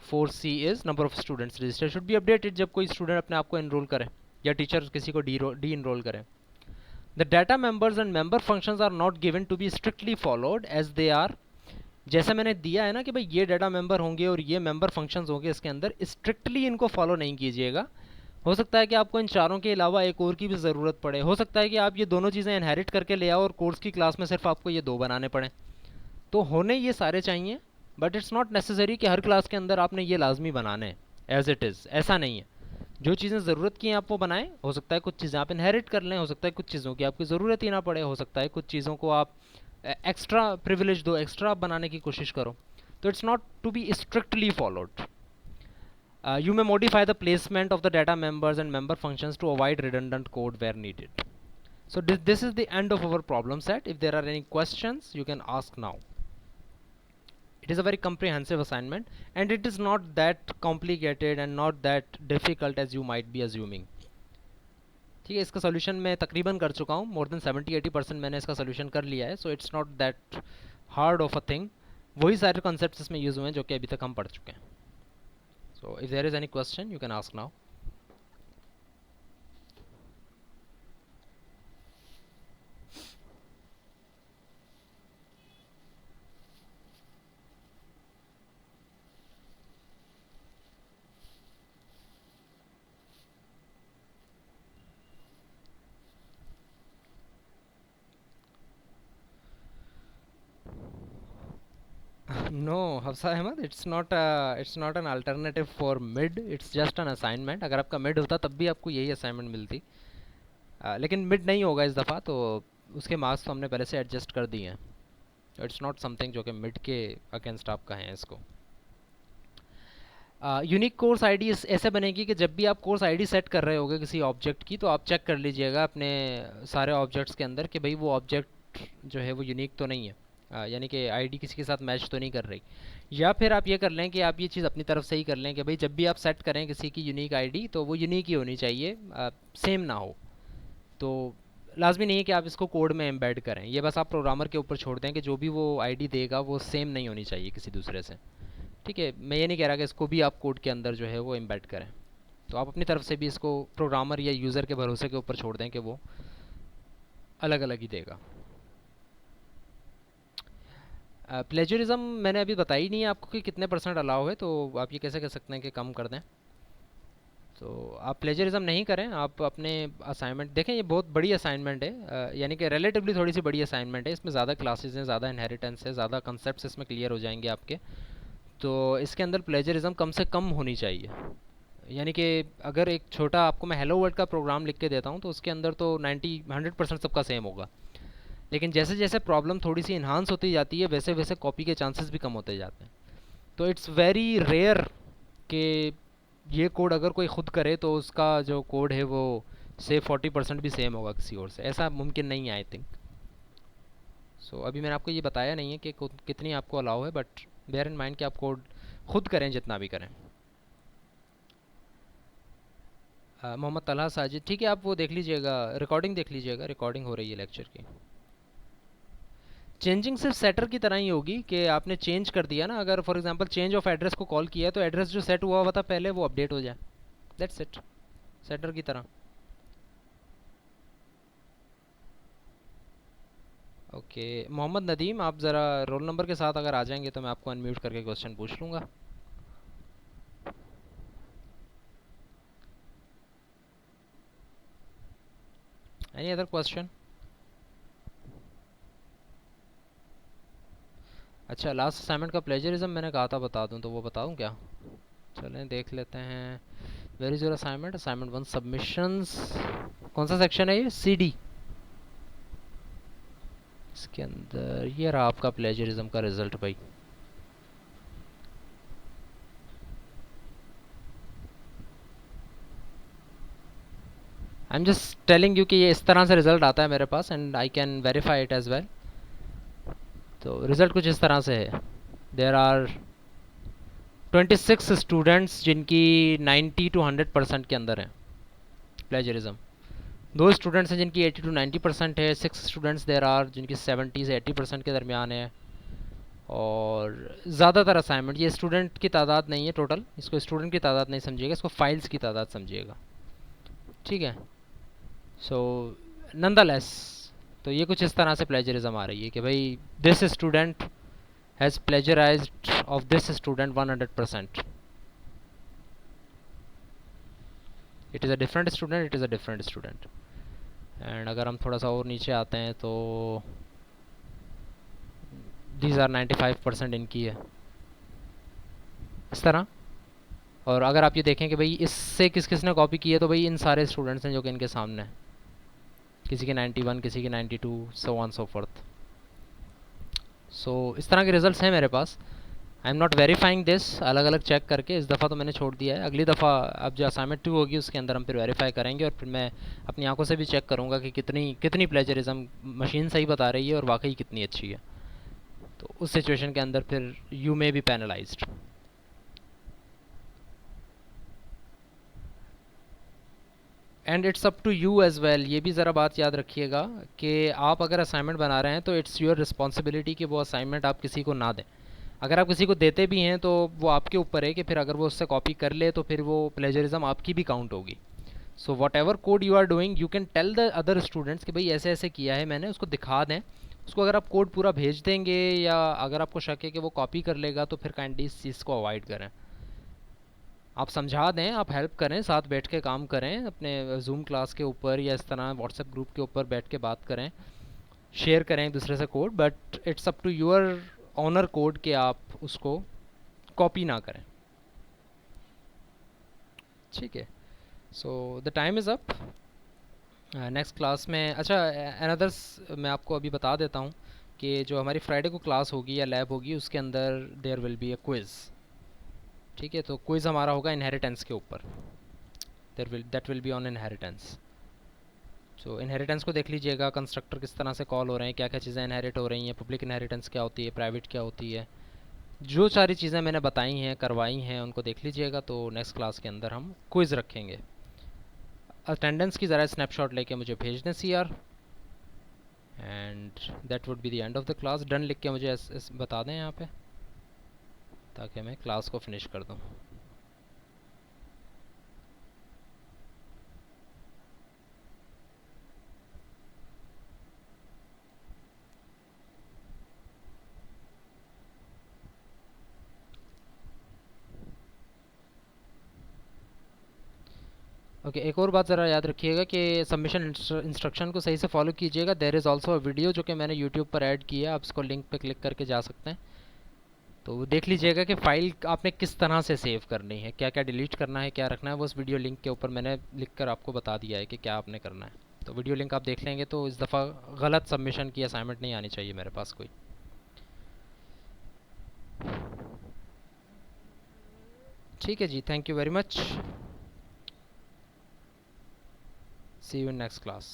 4C is number of students registered should be updated जब कोई student अपने आप को enrol करे या teacher किसी को डी इनरोल करे। The data members and member functions are not given to be strictly followed as they are। जैसे मैंने दिया है ना कि भाई ये डाटा मेंबर होंगे और ये मेंबर फंक्शंस होंगे, इसके अंदर स्ट्रिक्टली इनको फॉलो नहीं कीजिएगा। हो सकता है कि आपको इन चारों के अलावा एक और की भी ज़रूरत पड़े। हो सकता है कि आप ये दोनों चीज़ें इनहेरिट करके ले आओ और कोर्स की क्लास में सिर्फ आपको ये 2 बनाने पड़े। तो होने ये सारे चाहिए बट इट्स नॉट नेसेसरी कि हर क्लास के अंदर आपने ये लाजमी बनाने हैं एज इट इज़, ऐसा नहीं है। जो चीज़ें ज़रूरत की हैं आप वो बनाएं। हो सकता है कुछ चीज़ें आप इनहेरिट कर लें, हो सकता है कुछ चीज़ों की आपकी ज़रूरत ही ना पड़े, हो सकता है कुछ चीज़ों को आप एक्स्ट्रा प्रिविलेज दो, एक्स्ट्रा आप बनाने की कोशिश करो। तो it's not to be strictly followed. You may modify the placement of the data members and member functions to avoid redundant code where needed. So this is the end of our problem set. If there are any questions, you can ask now. It is a very comprehensive assignment and it is not that complicated and not that difficult as you might be assuming. ठीक है, इसका solution मैं तकरीबन कर चुका हूँ, more than 70-80% मैंने इसका सोल्यूशन कर लिया है. So it's not that hard of a thing. वही सारे कॉन्सेप्ट्स इसमें यूज़ हुए हैं जो कि अभी तक हम पढ़ चुके हैं. So if there is any question you can ask now. No Hafsa Ahmad, it's not an alternative for mid, it's just an assignment. अगर आपका मिड होता तब भी आपको यही असाइनमेंट मिलती. लेकिन मिड नहीं होगा इस दफ़ा, तो उसके मार्क्स तो हमने पहले से एडजस्ट कर दिए हैं. इट्स नॉट समथिंग जो कि मिड के अगेंस्ट आप कहें इसको. यूनिक कोर्स आईडी ऐसे बनेगी कि जब भी आप कोर्स आईडी सेट कर रहे होगे किसी ऑब्जेक्ट की, तो आप चेक कर लीजिएगा अपने सारे ऑब्जेक्ट्स के अंदर कि भाई वो ऑब्जेक्ट जो है वो यूनिक तो नहीं है, यानी कि आईडी किसी के साथ मैच तो नहीं कर रही. या फिर आप ये कर लें कि आप ये चीज़ अपनी तरफ से ही कर लें कि भाई जब भी आप सेट करें किसी की यूनिक आईडी तो वो यूनिक ही होनी चाहिए, सेम ना हो. तो लाजमी नहीं है कि आप इसको कोड में एम्बेड करें, ये बस आप प्रोग्रामर के ऊपर छोड़ दें कि जो भी वो आईडी देगा वो सेम नहीं होनी चाहिए किसी दूसरे से. ठीक है, मैं ये नहीं कह रहा कि इसको भी आप कोड के अंदर जो है वो एम्बेड करें. तो आप अपनी तरफ से भी इसको प्रोग्रामर या यूज़र के भरोसे के ऊपर छोड़ दें कि वो अलग अलग ही देगा. प्लेजरिज्म मैंने अभी बताई नहीं है आपको कि कितने % अलाउ है, तो आप ये कैसे कह सकते हैं कि कम कर दें. तो आप प्लेजरिज्म नहीं करें, आप अपने असाइनमेंट देखें. ये बहुत बड़ी असाइनमेंट है, यानी कि रिलेटिवली थोड़ी सी बड़ी असाइनमेंट है. इसमें ज़्यादा क्लासेस हैं, ज़्यादा इनहेरिटेंस है, ज़्यादा कंसेप्ट इसमें क्लियर हो जाएंगे आपके. तो इसके अंदर प्लेजरिज्म कम से कम होनी चाहिए. यानी कि अगर एक छोटा आपको मैं हेलो वर्ल्ड का प्रोग्राम लिख के देता हूँ तो उसके अंदर तो 100% सबका सेम होगा. लेकिन जैसे जैसे प्रॉब्लम थोड़ी सी इन्हांस होती जाती है वैसे वैसे कॉपी के चांसेस भी कम होते जाते हैं. तो इट्स वेरी रेयर कि ये कोड अगर कोई खुद करे तो उसका जो कोड है वो से 40% भी सेम होगा किसी और से. ऐसा मुमकिन नहीं है आई थिंक. सो अभी मैंने आपको ये बताया नहीं है कि कितनी आपको अलाउ है, बट बेयर इन माइंड कि आप कोड खुद करें जितना भी करें. मोहम्मद तलहा साजिद, ठीक है, आप वो देख लीजिएगा, रिकॉर्डिंग देख लीजिएगा, रिकॉर्डिंग हो रही है लेक्चर की. चेंजिंग सिर्फ सेटर की तरह ही होगी कि आपने चेंज कर दिया ना. अगर for example change of address को कॉल किया है तो एड्रेस जो सेट हुआ हुआ था पहले वो अपडेट हो जाए. दैट्स इट, सेटर की तरह. ओके मोहम्मद नदीम, आप ज़रा रोल नंबर के साथ अगर आ जाएंगे तो मैं आपको अनम्यूट करके क्वेश्चन पूछ लूँगा. Any other question? अच्छा, लास्ट असाइनमेंट का प्लेजरिज्म मैंने कहा था बता दूं, तो वो बताऊं क्या? चलें देख लेते हैं. Where is your assignment? Assignment 1 submissions. कौन सा सेक्शन है ये? CD. इसके अंदर ये रहा आपका प्लेजरिज्म का रिजल्ट भाई. I am just telling you कि ये इस तरह से रिजल्ट आता है मेरे पास and I can verify it as well. तो रिज़ल्ट कुछ इस तरह से है. देर आर 26 स्टूडेंट्स जिनकी 90 to 100% के अंदर है प्लेजरिज्म. 2 स्टूडेंट्स हैं जिनकी 80 to 90% है. 6 स्टूडेंट्स देर आर जिनकी 70 से 80% के दरमियान है. और ज़्यादातर असाइनमेंट, ये स्टूडेंट की तादाद नहीं है टोटल, इसको स्टूडेंट की तादाद नहीं समझिएगा, इसको फाइल्स की तादाद समझिएगा. ठीक है. सो नंदलेस, तो ये कुछ इस तरह से प्लेजरिज्म आ रही है कि भाई this student has plagiarized of this student 100%. It is a different student, it is a different student. And अगर हम थोड़ा सा और नीचे आते हैं तो दीज आर 95% इनकी है. इस तरह। और अगर आप ये देखें कि भाई इससे किस किस ने कॉपी की है, तो भाई इन सारे स्टूडेंट्स हैं जो कि इनके सामने हैं। किसी के 91, किसी के 92, सो ऑन सो फोर्थ। सो इस तरह के रिजल्ट्स हैं मेरे पास। I am not verifying this अलग अलग चेक करके, इस दफ़ा तो मैंने छोड़ दिया है। अगली दफ़ा अब जो असाइनमेंट 2 होगी उसके अंदर हम फिर वेरीफाई करेंगे, और फिर मैं अपनी आंखों से भी चेक करूँगा कि कितनी कितनी प्लेजरिज्म मशीन सही बता रही है और वाकई कितनी अच्छी है। तो उस सिचुएशन के अंदर फिर you may be penalized. And it's up to you as well, ये भी ज़रा बात याद रखिएगा कि आप अगर असाइनमेंट बना रहे हैं तो इट्स योर रिस्पॉन्सिबिलिटी कि वो असाइनमेंट आप किसी को ना दें। अगर आप किसी को देते भी हैं तो वो आपके ऊपर है कि फिर अगर वो उससे कॉपी कर ले तो फिर वो प्लेजरिज्म आपकी भी काउंट होगी। So whatever code you are doing, you can tell the other students कि भाई ऐसे ऐसे किया है मैंने, उसको दिखा दें। उसको अगर आप कोड पूरा भेज देंगे या अगर आपको शक है कि वो कॉपी कर लेगा, तो फिर काइंडली इस चीज़ को अवॉइड करें। आप समझा दें, आप हेल्प करें, साथ बैठ के काम करें, अपने जूम क्लास के ऊपर या इस तरह व्हाट्सएप ग्रुप के ऊपर बैठ के बात करें, शेयर करें एक दूसरे से code, but it's up to your honor code कि आप उसको कॉपी ना करें। ठीक है। So the time is up. Next class में, अच्छा अनदर मैं आपको अभी बता देता हूँ कि जो हमारी फ्राइडे को क्लास होगी या लैब होगी उसके अंदर there will be a quiz. ठीक है, तो क्विज़ हमारा होगा इनहेरिटेंस के ऊपर। That will be on inheritance. So inheritance को देख लीजिएगा, कंस्ट्रक्टर किस तरह से कॉल हो रहे हैं, क्या क्या चीज़ें इनहेरिट हो रही हैं, पब्लिक इनहेरिटेंस क्या होती है, प्राइवेट क्या होती है, जो सारी चीज़ें मैंने बताई हैं करवाई हैं उनको देख लीजिएगा। तो नेक्स्ट क्लास के अंदर हम क्विज़ रखेंगे। अटेंडेंस की ज़रा स्नैपशॉट लेके मुझे भेज दें CR, and that would be the end of the class. Done लिख के मुझे बता दें यहाँ पे, ताकि मैं क्लास को फिनिश कर दूँ। ओके, एक और बात ज़रा याद रखिएगा कि सबमिशन इंस्ट्रक्शन को सही से फॉलो कीजिएगा। There is also a video जो कि मैंने यूट्यूब पर ऐड किया है, आप इसको लिंक पे क्लिक करके जा सकते हैं। तो देख लीजिएगा कि फ़ाइल आपने किस तरह से सेव करनी है, क्या क्या डिलीट करना है, क्या रखना है, वो उस वीडियो लिंक के ऊपर मैंने लिख कर आपको बता दिया है कि क्या आपने करना है। तो वीडियो लिंक आप देख लेंगे तो इस दफ़ा गलत सबमिशन की असाइनमेंट नहीं आनी चाहिए मेरे पास कोई। ठीक है जी, thank you very much. See you in next class.